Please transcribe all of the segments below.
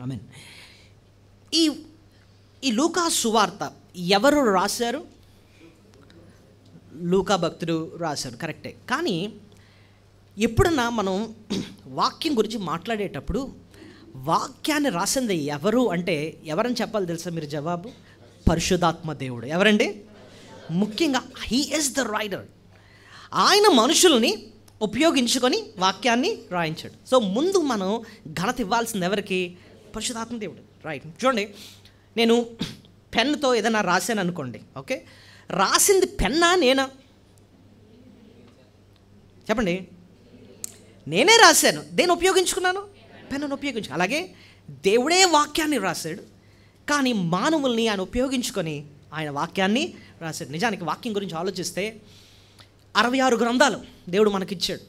ఆమేన్. ఈ ఈ లూకా సువార్త ఎవరు రాశారు? లూకా భక్తుడు రాశాడు, కరెక్టే. కానీ ఎప్పుడన్నా మనం వాక్యం గురించి మాట్లాడేటప్పుడు వాక్యాన్ని రాసింది ఎవరు అంటే ఎవరని చెప్పాలి తెలుసా మీరు జవాబు? పరిశుద్ధాత్మ దేవుడు. ఎవరండి? ముఖ్యంగా హీ ఈజ్ ద రైటర్. ఆయన మనుషుల్ని ఉపయోగించుకొని వాక్యాన్ని రాయించాడు. సో ముందు మనం ఘనత ఇవ్వాల్సింది ఎవరికి? పరిశుద్ధాత్మ దేవుడు. రైట్. చూడండి, నేను పెన్నుతో ఏదైనా రాశాను అనుకోండి, ఓకే, రాసింది పెన్నా నేనా? చెప్పండి. నేనే రాశాను. దేన్ని ఉపయోగించుకున్నాను? పెన్నును ఉపయోగించు. అలాగే దేవుడే వాక్యాన్ని రాశాడు, కానీ మానవుల్ని ఆయన ఉపయోగించుకొని ఆయన వాక్యాన్ని రాశాడు. నిజానికి వాక్యం గురించి ఆలోచిస్తే 66 గ్రంథాలు దేవుడు మనకిచ్చాడు.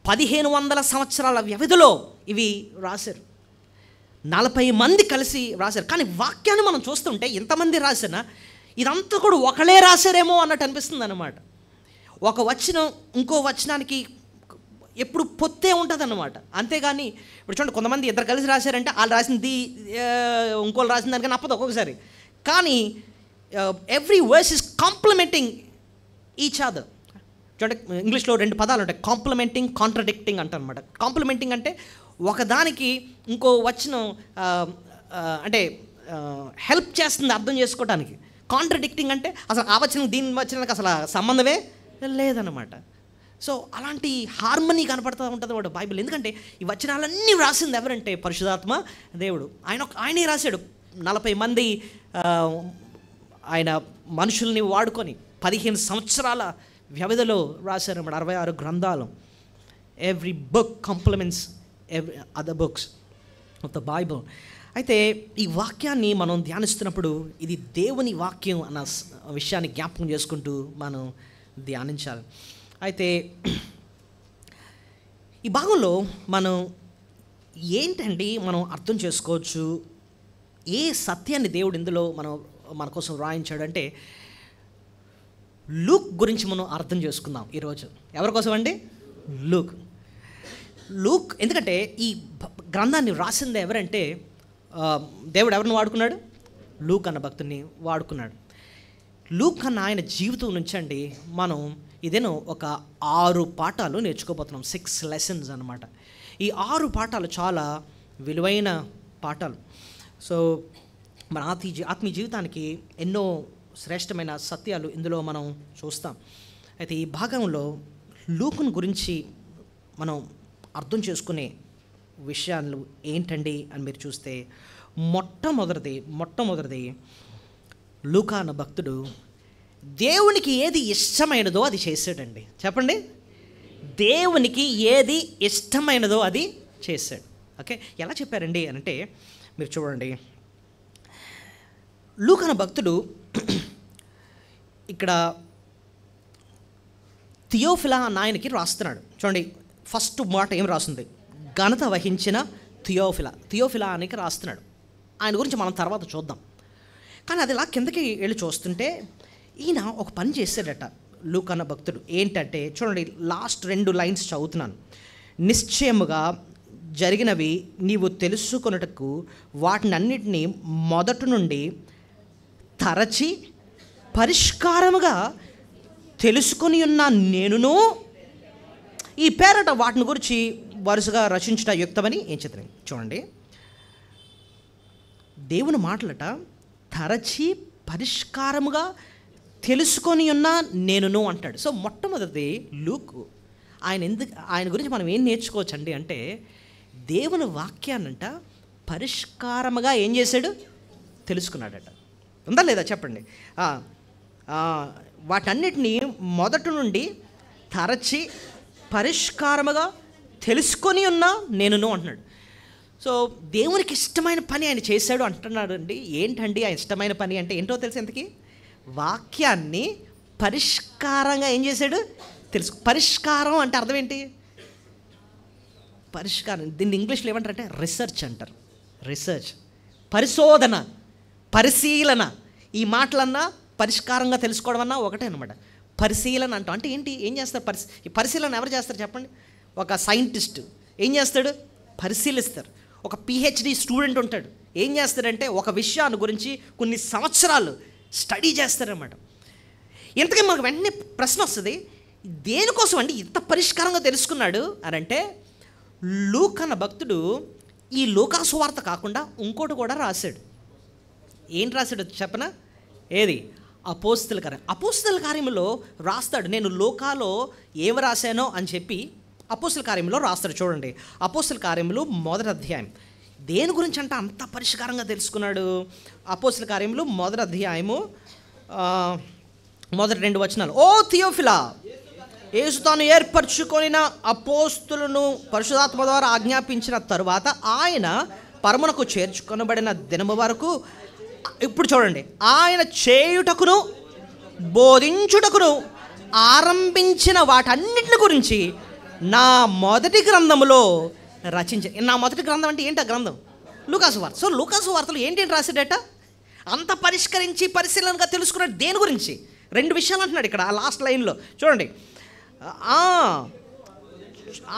1500 సంవత్సరాల వ్యవధిలో ఇవి రాశారు. 40 మంది కలిసి రాశారు. కానీ వాక్యాన్ని మనం చూస్తుంటే ఇంతమంది రాసినా ఇదంతా కూడా ఒకళ్ళే రాశారేమో అన్నట్టు అనిపిస్తుంది అన్నమాట. ఒక వచనం ఇంకో వచనానికి ఎప్పుడు పొత్తే ఉంటుంది అన్నమాట. అంతేగాని ఇప్పుడు చూడండి, కొంతమంది ఇద్దరు కలిసి రాశారంటే వాళ్ళు రాసింది ఇంకోళ్ళు రాసిన దానికన్నా నప్పదు ఒక్కొక్కసారి. కానీ every verse is complementing each other. చూడండి, ఇంగ్లీష్లో 2 పదాలు ఉంటాయి, కాంప్లిమెంటింగ్, కాంట్రడిక్టింగ్ అంటారనమాట. కాంప్లిమెంటింగ్ అంటే ఒకదానికి ఇంకో వచనం అంటే హెల్ప్ చేస్తుంది అర్థం చేసుకోవడానికి. కాంట్రడిక్టింగ్ అంటే అసలు ఆ వచనం దీని వచనానికి అసలు సంబంధమే లేదన్నమాట. సో అలాంటి హార్మనీ కనపడుతూ ఉంటుంది వాడు బైబిల్. ఎందుకంటే ఈ వచనాలన్నీ రాసింది ఎవరంటే పరిశుద్ధాత్మ దేవుడు. ఆయనే రాశాడు. 40 మంది ఆయన మనుషుల్ని వాడుకొని 15 సంవత్సరాల వ్యవధిలో రాశారన్నమాట 66 గ్రంథాలు. Every book compliments every other books of the Bible. అయితే ఈ వాక్యాన్ని మనం ధ్యానిస్తున్నప్పుడు ఇది దేవుని వాక్యం అన్న విషయాన్ని జ్ఞాపకం చేసుకుంటూ మనం ధ్యానించాలి. అయితే ఈ భాగంలో మనం ఏంటండి మనం అర్థం చేసుకోవచ్చు, ఏ సత్యాన్ని దేవుడు ఇందులో మన కోసం రాయించాడంటే లూక్ గురించి మనం అర్థం చేసుకుందాం ఈరోజు. ఎవరి కోసం అండి? లూక్. ఎందుకంటే ఈ గ్రంథాన్ని రాసింది ఎవరంటే దేవుడు ఎవరిని వాడుకున్నాడు? లూక్ అన్న భక్తుని వాడుకున్నాడు. లూక్ అన్న ఆయన జీవితం నుంచి అండి మనం ఇదేనో ఒక 6 పాఠాలు నేర్చుకోబోతున్నాం. 6 లెసన్స్ అనమాట. ఈ 6 పాఠాలు చాలా విలువైన పాఠాలు. సో మన ఆత్మీయ జీవితానికి ఎన్నో శ్రేష్టమైన సత్యాలు ఇందులో మనం చూస్తాం. అయితే ఈ భాగంలో లూకును గురించి మనం అర్థం చేసుకునే విషయాలు ఏంటండి అని మీరు చూస్తే మొట్టమొదటిది లూకా అన్న భక్తుడు దేవునికి ఏది ఇష్టమైనదో అది చేశాడండి. చెప్పండి. దేవునికి ఏది ఇష్టమైనదో అది చేశాడు. ఓకే, ఎలా చెప్పారండి అని అంటే మీరు చూడండి, లూకా అన్న భక్తుడు ఇక్కడ థియోఫిలా అన్న ఆయనకి రాస్తున్నాడు. చూడండి, ఫస్ట్ మాట ఏం రాస్తుంది? ఘనత వహించిన థియోఫిలా ఆయనకి రాస్తున్నాడు. ఆయన గురించి మనం తర్వాత చూద్దాం. కానీ అది ఇలా కిందకి వెళ్ళి చూస్తుంటే ఈయన ఒక పని చేశాడట లూకా అన్న భక్తుడు. ఏంటంటే చూడండి, లాస్ట్ 2 లైన్స్ చదువుతున్నాను. నిశ్చయముగా జరిగినవి నీవు తెలుసుకొనుటకు వాటిని అన్నిటినీ మొదటి నుండి తరచి పరిష్కారముగా తెలుసుకొని ఉన్న నేనును ఈ పేరట వాటిని గురించి వరుసగా రచించుట యుక్తమని ఏం చెప్తాను. చూడండి, దేవుని మాటలట తరచి పరిష్కారముగా తెలుసుకొని ఉన్న నేనును అంటాడు. సో మొట్టమొదటి లూక్ ఆయన గురించి మనం ఏం నేర్చుకోవచ్చండి అంటే దేవుని వాక్యాన్నంట పరిష్కారముగా ఏం చేశాడు? తెలుసుకున్నాడట. ఉందా లేదా చెప్పండి. వాటన్నిటినీ మొదటి నుండి తరచి పరిష్కారముగా తెలుసుకొని ఉన్నా నేనును అంటున్నాడు. సో దేవునికి ఇష్టమైన పని ఆయన చేశాడు అంటున్నాడు అండి. ఏంటండి ఆయన ఇష్టమైన పని అంటే ఏంటో తెలుసు ఎంతకి? వాక్యాన్ని పరిష్కారంగా ఏం చేశాడు? పరిష్కారం అంటే అర్థం ఏంటి? పరిష్కారం, దీన్ని ఇంగ్లీష్లో ఏమంటారంటే రీసెర్చ్ అంటారు. రీసెర్చ్, పరిశోధన, పరిశీలన. ఈ మాటలన్నా పరిష్కారంగా తెలుసుకోవడం అన్నా ఒకటే అనమాట. పరిశీలన అంటాం. అంటే ఏంటి? ఏం చేస్తారు? పరిశీలన ఎవరు చేస్తారు చెప్పండి? ఒక సైంటిస్ట్ ఏం చేస్తాడు? పరిశీలిస్తారు. ఒక పిహెచ్డి స్టూడెంట్ ఉంటాడు. ఏం చేస్తాడంటే ఒక విషయాన్ని గురించి కొన్ని సంవత్సరాలు స్టడీ చేస్తారన్నమాట. ఇంతకీ మనకు వెంటనే ప్రశ్న వస్తుంది, దేనికోసం అండి ఇంత పరిష్కారంగా తెలుసుకున్నాడు అని అంటే, లూకా భక్తుడు ఈ లూకా సువార్త కాకుండా ఇంకోటి కూడా రాశాడు. ఏంటి రాశాడు చెప్పనా? ఏది? అపోస్తల కార్యం. అపోస్తల కార్యంలో రాస్తాడు, నేను లూకాలో ఏమి రాశానో అని చెప్పి అపోస్తల కార్యంలో రాస్తాడు. చూడండి, అపోస్తల కార్యములు 1వ అధ్యాయం. దేని గురించి అంటే అంత పరిష్కారంగా తెలుసుకున్నాడు? అపోస్తల కార్యములు 1వ అధ్యాయము మొదటి 2 వచనాలు. ఓ థియోఫిలా, యేసు తాను ఏర్పరచుకొనిన అపోస్తులను పరిశుద్ధాత్మ ద్వారా ఆజ్ఞాపించిన తరువాత ఆయన పరమునకు చేర్చుకొనబడిన దినము వరకు, ఇప్పుడు చూడండి, ఆయన చేయుటకును బోధించుటకును ఆరంభించిన వాటన్నిటిని గురించి నా మొదటి గ్రంథములో రచించాను. నా మొదటి గ్రంథం అంటే ఏంటి? ఆ గ్రంథం లూకా సువార్త. సో లూకా సువార్తలో ఏంటేంటి రాశాడట? అంత పరిష్కరించి పరిశీలనగా తెలుసుకున్నాడు. దేని గురించి? 2 విషయాలు అంటున్నాడు ఇక్కడ ఆ లాస్ట్ లైన్లో. చూడండి,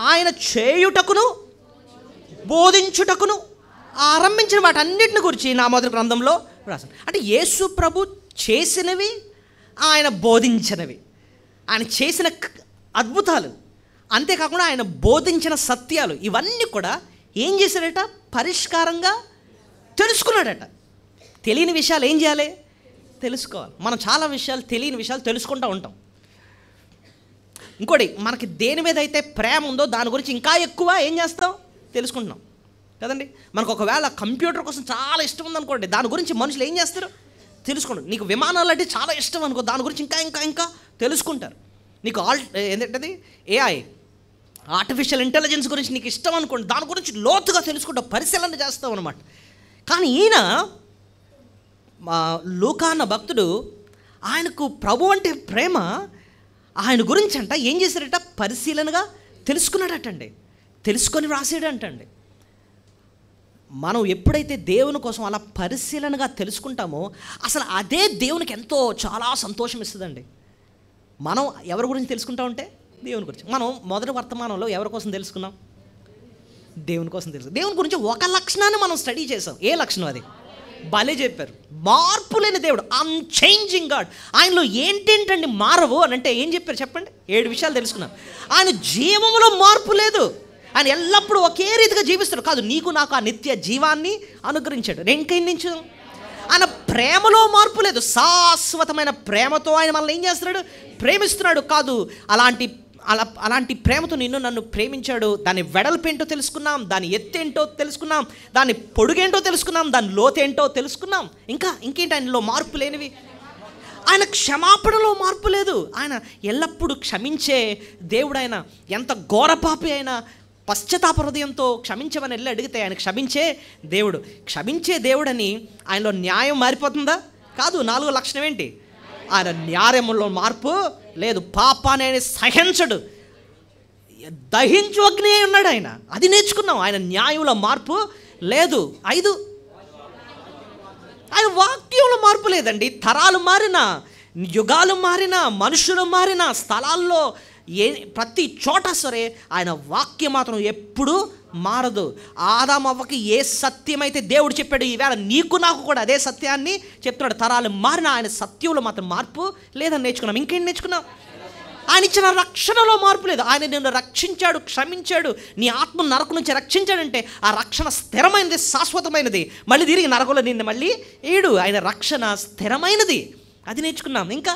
ఆయన చేయుటకును బోధించుటకును ఆరంభించిన వాటన్నిటిని గురించి నా మొదటి గ్రంథంలో రాశాను. అంటే యేసు ప్రభు చేసినవి, ఆయన బోధించినవి, ఆయన చేసిన అద్భుతాలు, అంతేకాకుండా ఆయన బోధించిన సత్యాలు, ఇవన్నీ కూడా ఏం చేశాడట? పరిష్కారంగా తెలుసుకున్నాడట. తెలియని విషయాలు ఏం చేయాలి? తెలుసుకోవాలి. మనం చాలా విషయాలు, తెలియని విషయాలు తెలుసుకుంటూ ఉంటాం. ఇంకోటి, మనకి దేని మీద అయితే ప్రేమ ఉందో దాని గురించి ఇంకా ఎక్కువ ఏం చేస్తాం? తెలుసుకుంటున్నాం కదండి. మనకు ఒకవేళ కంప్యూటర్ కోసం చాలా ఇష్టం ఉందనుకోండి, దాని గురించి మనుషులు ఏం చేస్తారు? తెలుసుకుంటారు. నీకు విమానాలు అంటే చాలా ఇష్టం అనుకో, దాని గురించి ఇంకా ఇంకా ఇంకా తెలుసుకుంటారు. నీకు ఏంటంటే ఏఐ, ఆర్టిఫిషియల్ ఇంటెలిజెన్స్ గురించి నీకు ఇష్టం అనుకోండి, దాని గురించి లోతుగా తెలుసుకుంటావు, పరిశీలన చేస్తావు అనమాట. కానీ ఈయన లూకా అన్న భక్తుడు, ఆయనకు ప్రభు అంటే ప్రేమ, ఆయన గురించి అంట ఏం చేశాడట? పరిశీలనగా తెలుసుకున్నాడటండి, తెలుసుకొని రాసాడంటండి. మనం ఎప్పుడైతే దేవుని కోసం అలా పరిశీలనగా తెలుసుకుంటామో అసలు అదే దేవునికి ఎంతో చాలా సంతోషం ఇస్తుందండి. మనం ఎవరి గురించి తెలుసుకుంటా ఉంటే దేవుని గురించి. మనం మొదటి వర్తమానంలో ఎవరి కోసం తెలుసుకున్నాం? దేవుని కోసం తెలుసు. దేవుని గురించి ఒక లక్షణాన్ని మనం స్టడీ చేసాం. ఏ లక్షణం అది? భలే చెప్పారు, మార్పు లేని దేవుడు, అన్చేంజింగ్ గాడ్. ఆయనలో ఏంటేంటండి మారవు అని అంటే ఏం చెప్పారు చెప్పండి? 7 విషయాలు తెలుసుకున్నాం. ఆయన జీవములో మార్పు లేదు, ఆయన ఎల్లప్పుడూ ఒకే రీతిగా జీవిస్తాడు. కాదు, నీకు నాకు ఆ నిత్య జీవాన్ని అనుగ్రహించాడు. నుంచి ఆయన ప్రేమలో మార్పు లేదు, శాశ్వతమైన ప్రేమతో ఆయన మనల్ని ఏం చేస్తున్నాడు? ప్రేమిస్తున్నాడు. కాదు, అలాంటి ప్రేమతో నన్ను ప్రేమించాడు. దాని వెడల్పేంటో తెలుసుకున్నాం, దాని ఎత్తేంటో తెలుసుకున్నాం, దాని పొడుగేంటో తెలుసుకున్నాం, దాని లోతేంటో తెలుసుకున్నాం. ఇంకేంటి ఆయనలో మార్పు లేనివి? ఆయన క్షమాపణలో మార్పు లేదు. ఆయన ఎల్లప్పుడూ క్షమించే దేవుడు. ఆయన ఎంత ఘోరపాపి అయినా పశ్చాత్తాప హృదయంతో క్షమించమని వెళ్ళి అడిగితే ఆయన క్షమించే దేవుడు. క్షమించే దేవుడని ఆయనలో న్యాయం మారిపోతుందా? కాదు. 4వ లక్షణం ఏంటి? ఆయన న్యాయంలో మార్పు లేదు. పాపాన్ని ఆయన సహించడు, దహించు అగ్ని అయి ఉన్నాడు ఆయన. అది నేర్చుకున్నాం. ఆయన న్యాయంలో మార్పు లేదు. 5, ఆయన వాక్యంలో మార్పు లేదండి. తరాలు మారినా, యుగాలు మారినా, మనుషులు మారినా, స్థలాల్లో ప్రతి చోట సరే ఆయన వాక్యం మాత్రం ఎప్పుడూ మారదు. ఆదాము అవ్వకి ఏ సత్యమైతే దేవుడు చెప్పాడు, ఈవేళ నీకు నాకు కూడా అదే సత్యాన్ని చెప్తున్నాడు. తరాలు మారిన ఆయన సత్యంలో మాత్రం మార్పు లేదని నేర్చుకున్నాం. ఇంకేం నేర్చుకున్నాం? ఆయన ఇచ్చిన రక్షణలో మార్పు లేదు. ఆయన నిన్ను రక్షించాడు, క్షమించాడు, నీ ఆత్మ నరకం నుంచి రక్షించాడంటే ఆ రక్షణ స్థిరమైనది, శాశ్వతమైనది. మళ్ళీ తిరిగి నరకంలో నిన్ను మళ్ళీ ఏడు. ఆయన రక్షణ స్థిరమైనది, అది నేర్చుకున్నాం. ఇంకా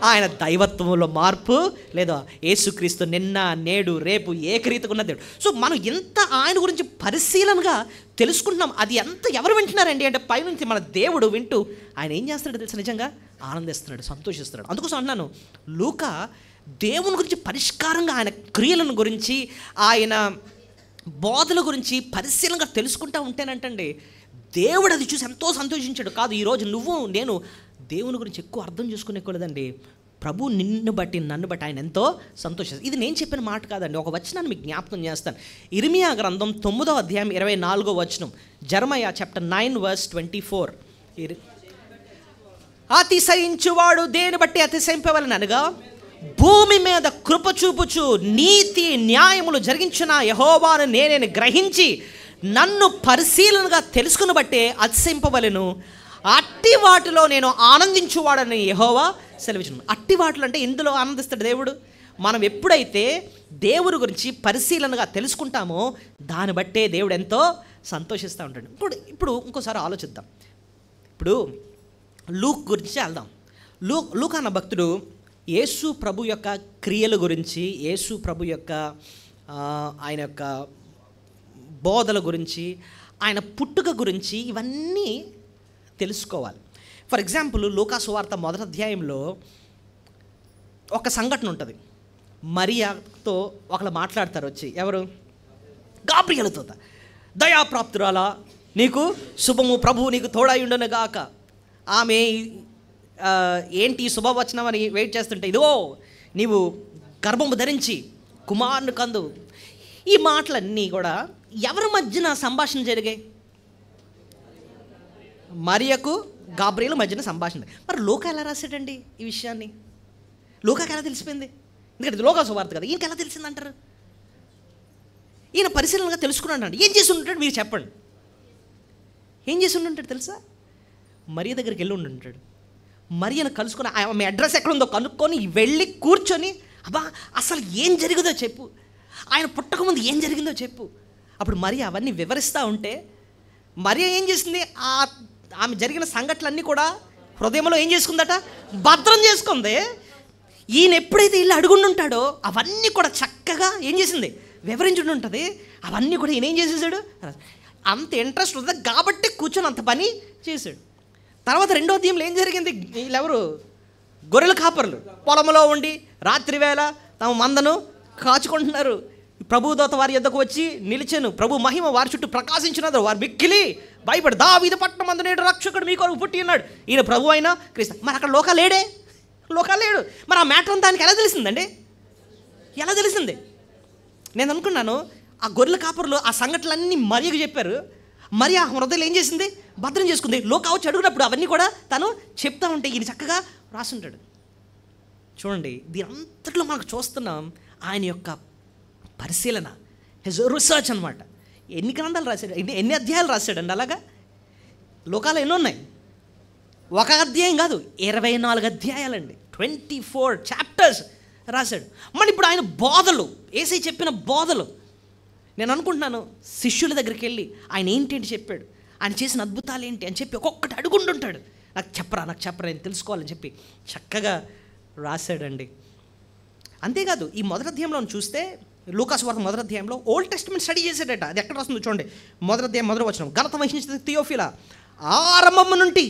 ఆయన దైవత్వంలో మార్పు లేదా? యేసుక్రీస్తు నిన్న నేడు రేపు ఏకరీతిగా ఉన్న దేవుడు. సో మనం ఎంత ఆయన గురించి పరిశీలనగా తెలుసుకుంటున్నాం. అది ఎంత ఎవరు వింటున్నారండి అంటే పైనుంచి మన దేవుడు వింటూ ఆయన ఏం చేస్తాడో తెలుసు, నిజంగా ఆనందిస్తున్నాడు, సంతోషిస్తున్నాడు. అందుకోసం అంటున్నాను, లూకా దేవుని గురించి పరిష్కారంగా, ఆయన క్రియలను గురించి, ఆయన బోధల గురించి పరిశీలనగా తెలుసుకుంటూ ఉంటేనంటండి దేవుడు అది చూసి ఎంతో సంతోషించాడు. కాదు, ఈరోజు నువ్వు నేను దేవుని గురించి ఎక్కువ అర్థం చేసుకునేకూడదండి. ప్రభు నిన్ను బట్టి నన్ను బట్టి ఆయన ఎంతో సంతోషిస్తాడు. ఇది నేను చెప్పిన మాట కాదండి, ఒక వచనాన్ని మీకు జ్ఞాపకం చేస్తాను. ఇర్మియా గ్రంథం 9వ అధ్యాయం 24వ వచనం. జెరమయా చాప్టర్ 9 verse 24. అతిశయించువాడు దేని బట్టి అతిశయింపవలెను అనగా, భూమి మీద కృప చూపుచు నీతి న్యాయములు జరిగించిన యెహోవాను నేనే గ్రహించి నన్ను పరిశీలనగా తెలుసుకుని బట్టే అతిశయింపవలెను, అట్టి వాటిలో నేను ఆనందించువాడని యెహోవా సెలవిచ్చును. అట్టి వాటిలో అంటే ఇందులో ఆనందిస్తాడు దేవుడు. మనం ఎప్పుడైతే దేవుడి గురించి పరిశీలనగా తెలుసుకుంటామో దాన్ని బట్టే దేవుడు ఎంతో సంతోషిస్తూ ఉంటాడు. ఇప్పుడు ఇంకోసారి ఆలోచిద్దాం. ఇప్పుడు లూక్ గురించి వెళ్దాం. లూక్ అన్న భక్తుడు యేసు ప్రభు యొక్క క్రియల గురించి, యేసు ప్రభు యొక్క ఆయన యొక్క బోధల గురించి, ఆయన పుట్టుక గురించి ఇవన్నీ తెలుసుకోవాలి. ఫర్ ఎగ్జాంపుల్ లూకా సువార్త 1వ అధ్యాయంలో ఒక సంఘటన ఉంటుంది. మరియాతో ఒకళ్ళు మాట్లాడతారు వచ్చి, ఎవరు? గాబ్రియేలుతో. దయాప్రాప్తురాలా, నీకు శుభము, ప్రభువు నీకు తోడై ఉండను గాక. ఆమె ఏంటి శుభవచనం అని వెయిట్ చేస్తుంటే, ఇదిగో నీవు గర్భము ధరించి కుమారుని కందు. ఈ మాటలన్నీ కూడా ఎవరి మధ్యన సంభాషణ జరిగాయి? మరియకు గాబ్రియేలు మధ్యన సంభాషణ. మరి లూకా ఎలా రాశాడండి ఈ విషయాన్ని? లూకాకి ఎలా తెలిసిపోయింది? ఎందుకంటే లూకా సువార్త కదా, ఈయనకి ఎలా తెలిసిందంటారు? ఈయన పరిశీలనగా తెలుసుకున్నాడు. ఏం చేసి ఉంటాడు మీరు చెప్పండి. ఏం చేసి ఉంటుంటాడు తెలుసా? మరియ దగ్గరికి వెళ్ళి ఉంటుంటాడు. మరియను కలుసుకొని ఆమె అడ్రస్ ఎక్కడుందో కనుక్కొని వెళ్ళి కూర్చొని, అబ్బా అసలు ఏం జరిగిందో చెప్పు, ఆయన పుట్టకముందు ఏం జరిగిందో చెప్పు. అప్పుడు మరియ అవన్నీ వివరిస్తూ ఉంటే మరియ ఏం చేసింది? ఆమె జరిగిన సంఘటనలన్నీ కూడా హృదయంలో ఏం చేసుకుందట? భద్రం చేసుకుంది. ఈయన ఎప్పుడైతే ఇల్లు అడుగుండుంటాడో అవన్నీ కూడా చక్కగా ఏం చేసింది? వివరించుండి ఉంటుంది. అవన్నీ కూడా ఈయన ఏం చేసేసాడు? అంత ఇంట్రెస్ట్ ఉంది కాబట్టి కూర్చొని అంత పని చేశాడు. తర్వాత 2వ అధ్యాయంలో ఏం జరిగింది? వీళ్ళెవరు? గొర్రెల కాపరులు పొలంలో ఉండి రాత్రి వేళ తమ మందను కాచుకుంటున్నారు. ప్రభు దూత వారి యొద్దకు వచ్చి నిలిచెను, ప్రభు మహిమ వారి చుట్టూ ప్రకాశించినది. వారు మిక్కిలి భయపడి, దావీదు పట్టణమందు నేడు రక్షకుడు మీ కొరకు పుట్టి ఉన్నాడు, ఈయన ప్రభు అయిన క్రీస్తు. మరి అక్కడ లోకా లేడే? లోకా లేడు. మరి ఆ మ్యాటర్ దానికి ఎలా తెలిసిందండి? ఎలా తెలిసింది? నేను అనుకున్నాను ఆ గొర్రెల కాపరులు ఆ సంఘటనలన్నీ మరియకు చెప్పారు. మరి ఆ హృదయం ఏం చేసింది? భద్రం చేసుకుంది. లోకా వచ్చి అడుగునప్పుడు అవన్నీ కూడా తను చెప్తా ఉంటే ఈయన చక్కగా రాసుంటాడు. చూడండి, దీని అంతట్లో మనకు చూస్తున్నాం ఆయన యొక్క పరిశీలన, హిజ్ రీసెర్చ్ అనమాట. ఎన్ని గ్రంథాలు రాశాడు, ఎన్ని అధ్యాయాలు రాశాడండి? అలాగా లోకాలు ఎన్ని ఉన్నాయి? ఒక అధ్యాయం కాదు, 24 అధ్యాయాలండి, 24 చాప్టర్స్ రాశాడు. మరి ఇప్పుడు ఆయన బోధలు, యేసయ్య చెప్పిన బోధలు, నేను అనుకుంటున్నాను శిష్యుల దగ్గరికి వెళ్ళి ఆయన ఏంటేంటి చెప్పాడు, ఆయన చేసిన అద్భుతాలు ఏంటి అని చెప్పి ఒక్కొక్కటి అడుగుంటుంటాడు. నాకు చెప్పరా నేను తెలుసుకోవాలని చెప్పి చక్కగా రాశాడండి. అంతేకాదు ఈ 1వ అధ్యాయంలో చూస్తే లూకా సువార్త 1వ అధ్యాయంలో ఓల్డ్ టెస్టిమెంట్ స్టడీ చేశాడట. అది ఎక్కడ వస్తుందో చూడండి. 1వ అధ్యాయం 1వ వచనం, ఘనత వహించిన థియోఫిలా, ఆరంభము నుండి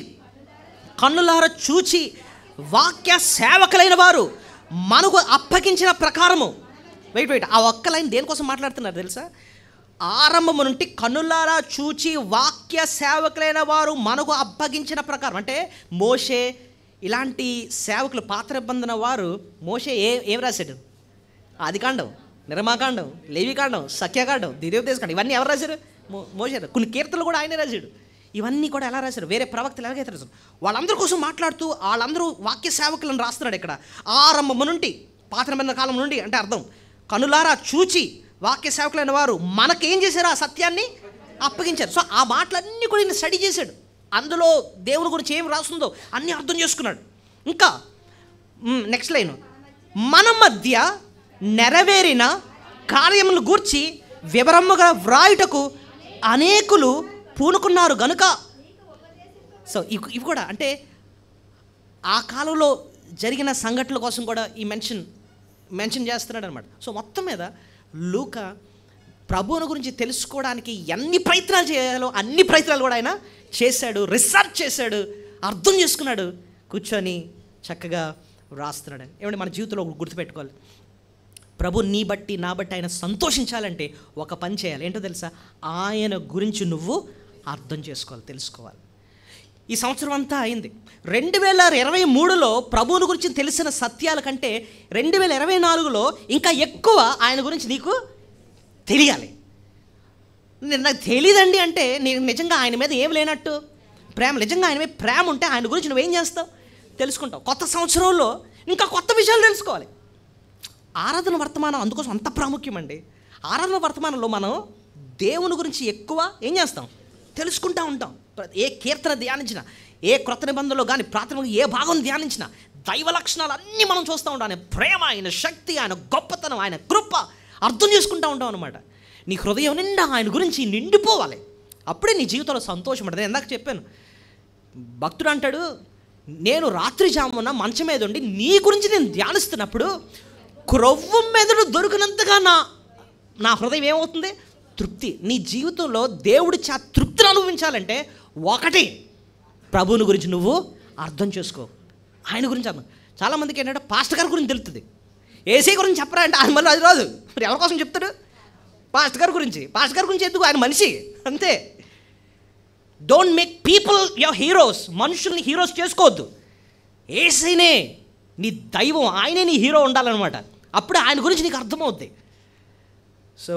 కన్నులార చూచి వాక్య సేవకులైన వారు మనకు అప్పగించిన ప్రకారము. వెయిట్ ఆ ఒక్క లైన్ దేనికోసం మాట్లాడుతున్నారు తెలుసా? ఆరంభము నుండి కన్నులారా చూచి వాక్య సేవకులైన వారు మనకు అప్పగించిన ప్రకారం. అంటే మోషే ఇలాంటి సేవకులు, పాత నిబంధన వారు, మోషే ఏం రాశాడు? ఆదికాండం, నిర్మాకాండం, లేవికాండం, సఖ్యకాండం, ద్వితీయోపదేశకాండం, ఇవన్నీ ఎవరు రాశారు? మోషే. కొన్ని కీర్తనలు కూడా ఆయనే రాశాడు. ఇవన్నీ కూడా ఎలా రాశారు? వేరే ప్రవక్తలు ఎలాగైతే రాశారు. వాళ్ళందరి కోసం మాట్లాడుతూ వాళ్ళందరూ వాక్య సేవకులను రాస్తున్నాడు ఇక్కడ. ఆరంభము నుండి, పాత నిబంధన కాలం నుండి అంటే అర్థం, కనులారా చూచి వాక్య సేవకులైన వారు మనకేం చేశారు? ఆ సత్యాన్ని అప్పగించారు. సో ఆ మాటలన్నీ కూడా ఈయన స్టడీ చేశాడు. అందులో దేవుని గురించి ఏం రాస్తుందో అన్నీ అర్థం చేసుకున్నాడు. ఇంకా నెక్స్ట్ లైన్, మన మధ్య నెరవేరిన కార్యములు గూర్చి వివరముగా వ్రాయుటకు అనేకులు పూనుకున్నారు గనుక. సో ఇవి కూడా అంటే ఆ కాలంలో జరిగిన సంఘటనల కోసం కూడా ఈ మెన్షన్ చేస్తున్నాడు అనమాట. సో మొత్తం మీద లూకా ప్రభువుని గురించి తెలుసుకోవడానికి ఎన్ని ప్రయత్నాలు చేయాలో అన్ని ప్రయత్నాలు కూడా ఆయన చేశాడు, రీసెర్చ్ చేశాడు, అర్థం చేసుకున్నాడు, కూర్చొని చక్కగా రాస్తున్నాడు. ఏమంటే మన జీవితంలో గుర్తుపెట్టుకోవాలి, ప్రభు నీ బట్టి నా బట్టి ఆయన సంతోషించాలంటే ఒక పని చేయాలి. ఏంటో తెలుసా? ఆయన గురించి నువ్వు అర్థం చేసుకోవాలి, తెలుసుకోవాలి. ఈ సంవత్సరం అంతా అయింది. 2023లో ప్రభువుని గురించి తెలిసిన సత్యాల కంటే 2024లో ఇంకా ఎక్కువ ఆయన గురించి నీకు తెలియాలి. నాకు తెలియదండి అంటే నీకు నిజంగా ఆయన మీద ఏం లేనట్టు. ప్రేమ, నిజంగా ఆయన మీద ప్రేమ ఉంటే ఆయన గురించి నువ్వేం చేస్తావు? తెలుసుకుంటావు. కొత్త సంవత్సరంలో ఇంకా కొత్త విషయాలు తెలుసుకోవాలి. ఆరాధన వర్తమానం అందుకోసం అంత ప్రాముఖ్యం అండి. ఆరాధన వర్తమానంలో మనం దేవుని గురించి ఎక్కువ ఏం చేస్తాం, తెలుసుకుంటూ ఉంటాం. ఏ కీర్తన ధ్యానించినా, ఏ క్రొత్త నిబంధనలో కానీ ప్రాథమికంగా ఏ భాగం ధ్యానించినా దైవ లక్షణాలు అన్నీ మనం చూస్తూ ఉంటాం. ఆయన ప్రేమ, ఆయన శక్తి, ఆయన గొప్పతనం, ఆయన కృప అర్థం చేసుకుంటూ ఉంటాం అనమాట. నీ హృదయం నిండా ఆయన గురించి నిండిపోవాలి. అప్పుడే నీ జీవితంలో సంతోషం ఉంటుంది. నేను ఇందాక చెప్పాను, భక్తుడు అంటాడు, నేను రాత్రి జామున మంచం మీద ఉండి నీ గురించి నేను ధ్యానిస్తున్నప్పుడు క్రొవ్వు మెదడు దొరికినంతగా నా హృదయం ఏమవుతుంది, తృప్తి. నీ జీవితంలో దేవుడి తృప్తిని అనుభవించాలంటే ఒకటి, ప్రభువుని గురించి నువ్వు అర్థం చేసుకో, ఆయన గురించి అర్థం. చాలామందికి ఏంటంటే పాస్టర్ గారి గురించి తెలుస్తుంది, ఏసీ గురించి చెప్పరా అంటే ఆయన మళ్ళీ అది రాదు. మరి ఎవరి కోసం చెప్తాడు? పాస్టర్ గారి గురించి. పాస్టర్ గారి గురించి ఎందుకు, ఆయన మనిషి అంతే. Don't make people your heroes. మనుషుల్ని హీరోస్ చేసుకోవద్దు. ఏసైనే నీ దైవం, ఆయనే నీ హీరో ఉండాలన్నమాట. అప్పుడు ఆయన గురించి నీకు అర్థమవుద్ది. సో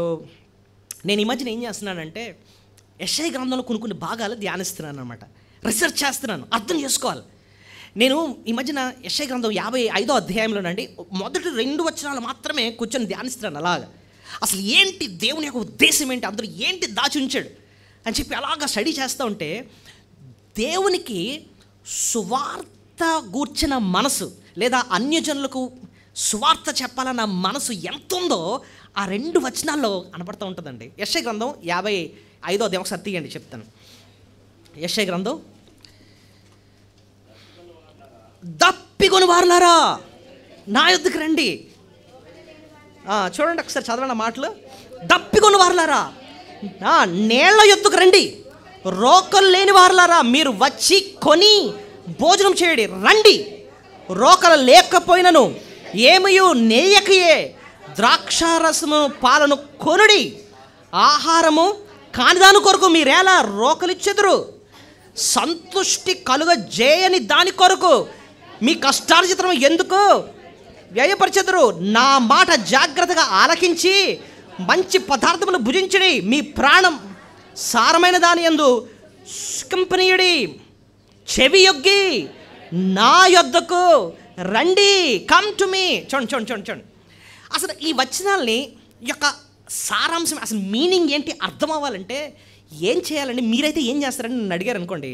నేను ఈ మధ్యన ఏం చేస్తున్నానంటే యెషయా గ్రంథంలో కొన్ని భాగాలు ధ్యానిస్తున్నాను అనమాట, రీసెర్చ్ చేస్తున్నాను, అర్థం చేసుకోవాలి. నేను ఈ మధ్యన యెషయా గ్రంథం 55వ అధ్యాయంలోనండి మొదటి 2 వచనాలు మాత్రమే కూర్చొని ధ్యానిస్తున్నాను. అలాగా అసలు ఏంటి దేవుని యొక్క ఉద్దేశం ఏంటి, అందులో ఏంటి దాచి ఉంచాడు అని చెప్పి అలాగా స్టడీ చేస్తూ ఉంటే దేవునికి సువార్త గూర్చిన మనసు లేదా అన్యజనులకు సువార్త చెప్పాలన్న మనసు ఎంత ఉందో ఆ 2 వచనాల్లో కనపడుతూ ఉంటుందండి. యెషయా గ్రంథం 55వ అధ్యాయం ఒకసారి తీయండి, చెప్తాను. యెషయా గ్రంథం, దప్పికొని వారులారా నా యొద్దకు రండి. చూడండి ఒకసారి చదవండి మాటలు. దప్పికొని వారులారా నేళ్ల యొద్దకు రండి, రోకలు లేని వారులారా మీరు వచ్చి కొని భోజనం చేయడి. రండి, రోకలు లేకపోయినను ఏమయో నేయకయే ద్రాక్షారసము పాలను కొనుడి. ఆహారము కానిదాని కొరకు మీరేలా రోకలిచ్చెదరు? సంతుష్టి కలుగజేయని దాని కొరకు మీ కష్టార్జితం ఎందుకు వ్యయపరిచెదరు? నా మాట జాగ్రత్తగా ఆలకించి మంచి పదార్థములు భుజించడి. మీ ప్రాణం సారమైన దాని యందు కంపెనీయుడి. చెవి యొగ్గి నా యొద్దకు రండి, కమ్ టు మీ. చూడండి అసలు ఈ వచనాల్ని యొక్క సారాంశం, అసలు మీనింగ్ ఏంటి అర్థం అవ్వాలంటే ఏం చేయాలండి? మీరైతే ఏం చేస్తారని నన్ను అడిగారు అనుకోండి,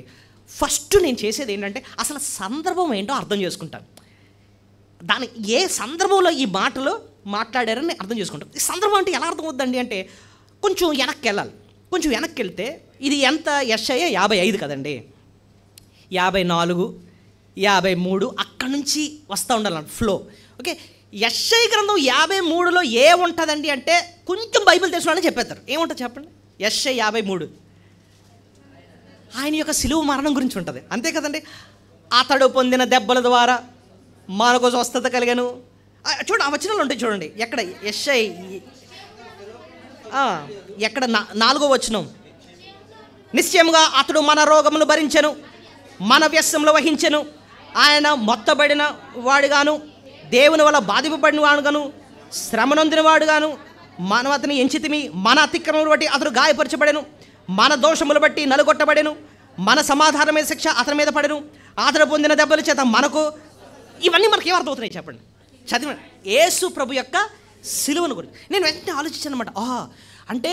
ఫస్ట్ నేను చేసేది ఏంటంటే అసలు సందర్భం ఏంటో అర్థం చేసుకుంటాను. దాని ఏ సందర్భంలో ఈ మాటలు మాట్లాడారని అర్థం చేసుకుంటాం. ఈ సందర్భం అంటే ఎలా అర్థం అవుద్దండి అంటే కొంచెం వెనక్కి వెళ్ళాలి. కొంచెం వెనక్కి వెళ్తే ఇది ఎంత, యెషయా 55 కదండి, 54, 53 అక్కడి నుంచి వస్తూ ఉండాలి ఫ్లో. ఓకే, యెషయా గ్రంథం 53లో ఏ ఉంటుందండి అంటే కొంచెం బైబిల్ తెలుసుకుని చెప్పేస్తారు. ఏముంటుంది చెప్పండి? యెషయా 53 ఆయన యొక్క సిలువ మరణం గురించి ఉంటుంది, అంతే కదండి. అతడు పొందిన దెబ్బల ద్వారా మనకు స్వస్థత కలిగాను. చూడండి ఆ వచనాలు ఉంటాయి చూడండి. ఎక్కడ యెషయా ఎక్కడ 4వ వచనం, నిశ్చయముగా అతడు మన రోగములు భరించెను, మన వ్యసనములు వహించెను. ఆయన మొత్తబడిన వాడుగాను, దేవుని వల్ల బాధింపబడిన వాడుగాను, శ్రమనొందిన వాడుగాను మనం అతని ఎంచితిమి. మన అతిక్రమములు బట్టి అతడు గాయపరచబడెను, మన దోషములు బట్టి నలుగొట్టబడెను. మన సమాధానమైన శిక్ష అతని మీద పడెను, అతడు పొందిన దెబ్బల చేత మనకు. ఇవన్నీ మనకి ఏమర్థమవుతున్నాయి చెప్పండి? చదివ యేసు ప్రభు యొక్క సిలువను గురించి నేను వెంటనే ఆలోచించాను అనమాట. అంటే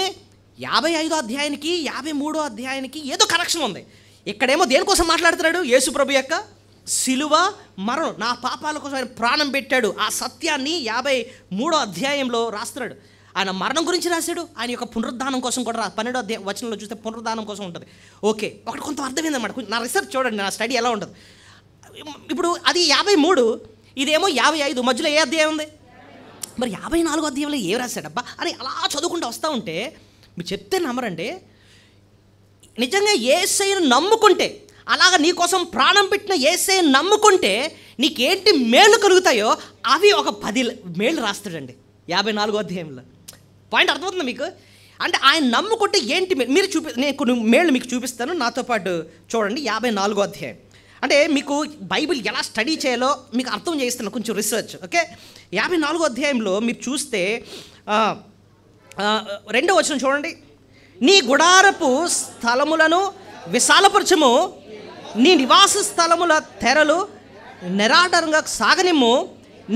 55వ అధ్యాయానికి 53వ అధ్యాయానికి ఏదో కనెక్షన్ ఉంది. ఇక్కడేమో దేనికోసం మాట్లాడుతున్నాడు? యేసు ప్రభు యొక్క సిలువ మరణం, నా పాపాల కోసం ఆయన ప్రాణం పెట్టాడు. ఆ సత్యాన్ని 53వ అధ్యాయంలో రాస్తున్నాడు. ఆయన మరణం గురించి రాశాడు, ఆయన యొక్క పునరుద్ధానం కోసం కూడా 12వ వచనంలో చూస్తే పునరుద్ధానం కోసం ఉంటుంది. ఓకే, ఒకటి కొంత అర్థమైందన్నమాట. నా రీసెర్చ్ చూడండి, నా స్టడీ ఎలా ఉంటుంది. ఇప్పుడు అది 53, ఇదేమో 55, మధ్యలో ఏ అధ్యాయం ఉంది? మరి 54వ అధ్యాయంలో ఏం రాశాడబ్బా అని అలా చదువుకుంటూ వస్తూ ఉంటే మీరు చెప్తే నమ్మరండి, నిజంగా యేసయ్యను నమ్ముకుంటే, అలాగ నీకోసం ప్రాణం పెట్టిన యేసయ్యను నమ్ముకుంటే నీకేంటి మేలు కలుగుతాయో అవి ఒక 10 మేలు రాస్తాడండి 54వ అధ్యాయంలో. పాయింట్ అర్థమవుతుంది మీకు? అంటే ఆయన నమ్ముకుంటే ఏంటి మీరు నేను కొన్ని మేళ్ళు మీకు చూపిస్తాను, నాతో పాటు చూడండి. 54వ అధ్యాయం అంటే మీకు బైబిల్ ఎలా స్టడీ చేయాలో మీకు అర్థం చేయిస్తున్నాను, కొంచెం రీసెర్చ్. ఓకే, 54వ అధ్యాయంలో మీరు చూస్తే 2వ వచనం చూడండి. నీ గుడారపు స్థలములను విశాలపరచము, నీ నివాస స్థలముల తెరలు నిరాటంగా సాగనిమ్ము,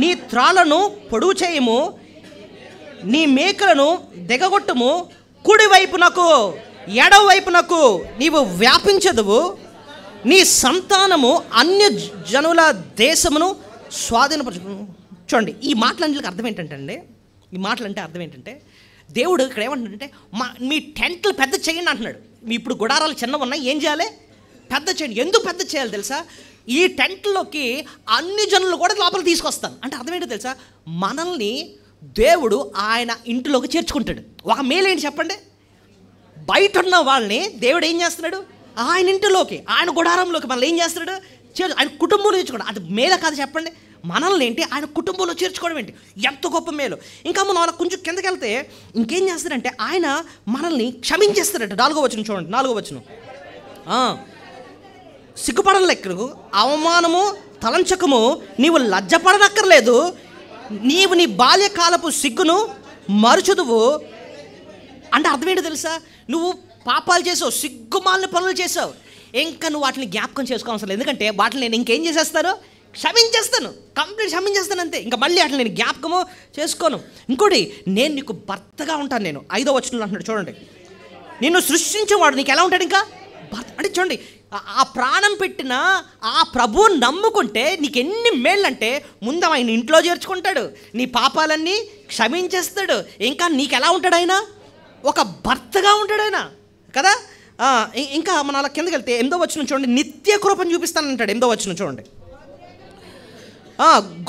నీ త్రాళ్ళను పొడుగు చేయము, నీ మేకలను దిగగొట్టుము, కుడివైపునకు ఎడవైపునకు నీవు వ్యాపించదువు, నీ సంతానము అన్య జనుల దేశమును స్వాధీనపరచు. చూడండి, ఈ మాటలన్నిటికి అర్థం ఏంటంటే, ఈ మాటలంటే అర్థం ఏంటంటే, దేవుడు ఇక్కడ ఏమంటుంటే మీ టెంట్లు పెద్ద చేయండి అంటున్నాడు. మీ ఇప్పుడు గుడారాలు చిన్నవి ఉన్నాయి, ఏం చేయాలి? పెద్ద చేయండి. ఎందుకు పెద్ద చేయాలి తెలుసా? ఈ టెంట్లోకి అన్ని జనులు కూడా లోపల తీసుకొస్తాను అంటే అర్థం ఏంటో తెలుసా? మనల్ని దేవుడు ఆయన ఇంటిలోకి చేర్చుకుంటాడు. ఒక మేలు ఏంటి చెప్పండి? బయట ఉన్న వాళ్ళని దేవుడు ఏం చేస్తున్నాడు? ఆయన ఇంటిలోకి, ఆయన గుడారంలోకి మనల్ని ఏం చేస్తున్నాడు? ఆయన కుటుంబంలో చేర్చుకోవడం. అది మేలు కాదు చెప్పండి? మనల్ని ఏంటి ఆయన కుటుంబంలో చేర్చుకోవడం ఏంటి? ఎంత గొప్ప మేలు. ఇంకా మనం అలా కొంచెం కిందకి వెళ్తే ఇంకేం చేస్తాడంటే ఆయన మనల్ని క్షమించేస్తాడంట. 4వ వచనం చూడండి, 4వ వచనం. సిగ్గుపడలేక్కడు, అవమానము తలంచకము, నీవు లజ్జపడనక్కర్లేదు, నీవు నీ బాల్యకాలపు సిగ్గును మరుచుదువు. అంటే అర్థం ఏంటో తెలుసా? నువ్వు పాపాలు చేసావు, సిగ్గుమాలిన పనులు చేసావు, ఇంకా నువ్వు వాటిని జ్ఞాపకం చేసుకోవాల్సిన లేదు. ఎందుకంటే వాటిని నేను ఇంకేం చేసేస్తాను? క్షమించేస్తాను, కంప్లీట్ క్షమించేస్తాను అంతే. ఇంకా మళ్ళీ అట్లా నేను జ్ఞాపకము చేసుకోను. ఇంకోటి, నేను నీకు భర్తగా ఉంటాను. నేను 5వ వచనంలో అంటున్నాడు చూడండి, నిన్ను సృష్టించేవాడు నీకు ఎలా ఉంటాడు? ఇంకా భర్త అంటే చూడండి, ఆ ప్రాణం పెట్టిన ఆ ప్రభువుని నమ్ముకుంటే నీకు ఎన్ని మేళ్ళు అంటే, ముందు ఆయన ఇంట్లో చేర్చుకుంటాడు, నీ పాపాలన్నీ క్షమించేస్తాడు, ఇంకా నీకు ఎలా ఉంటాడు? ఆయన ఒక భర్తగా ఉంటాడు ఆయన కదా. ఇంకా మనం అలా కిందకి వెళ్తే 8వ వచనం చూడండి, నిత్య కృపను చూపిస్తానంటాడు. 8వ వచనం చూడండి,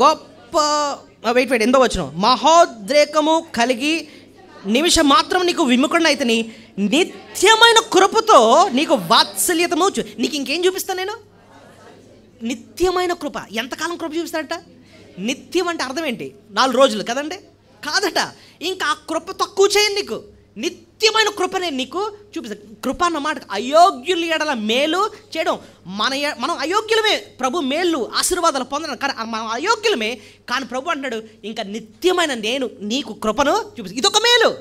గొప్ప 8వ వచనం, మహోద్రేకము కలిగి నిమిషం మాత్రం నీకు విముఖుడిని అయితేని నిత్యమైన కృపతో నీకు వాత్సల్యతము నీకు ఇంకేం చూపిస్తాను నేను? నిత్యమైన కృప. ఎంతకాలం కృప చూపిస్తాడట? నిత్యం అంటే అర్థం ఏంటి? 4 రోజులు కదండి? కాదట. ఇంకా ఆ కృప తక్కువ చేయండి, నీకు నిత్యమైన కృప నేను నీకు చూపిస్తాను. కృప అన్నమాట అయోగ్యుల ఎడల మేలు చేయడం. మనం అయోగ్యులమే, ప్రభు మేలు ఆశీర్వాదాలు పొందడం, కానీ మనం అయోగ్యులమే. కానీ ప్రభు అంటున్నాడు ఇంకా నిత్యమైన నేను నీకు కృపను చూపిస్తాను. ఇదొక మేలు.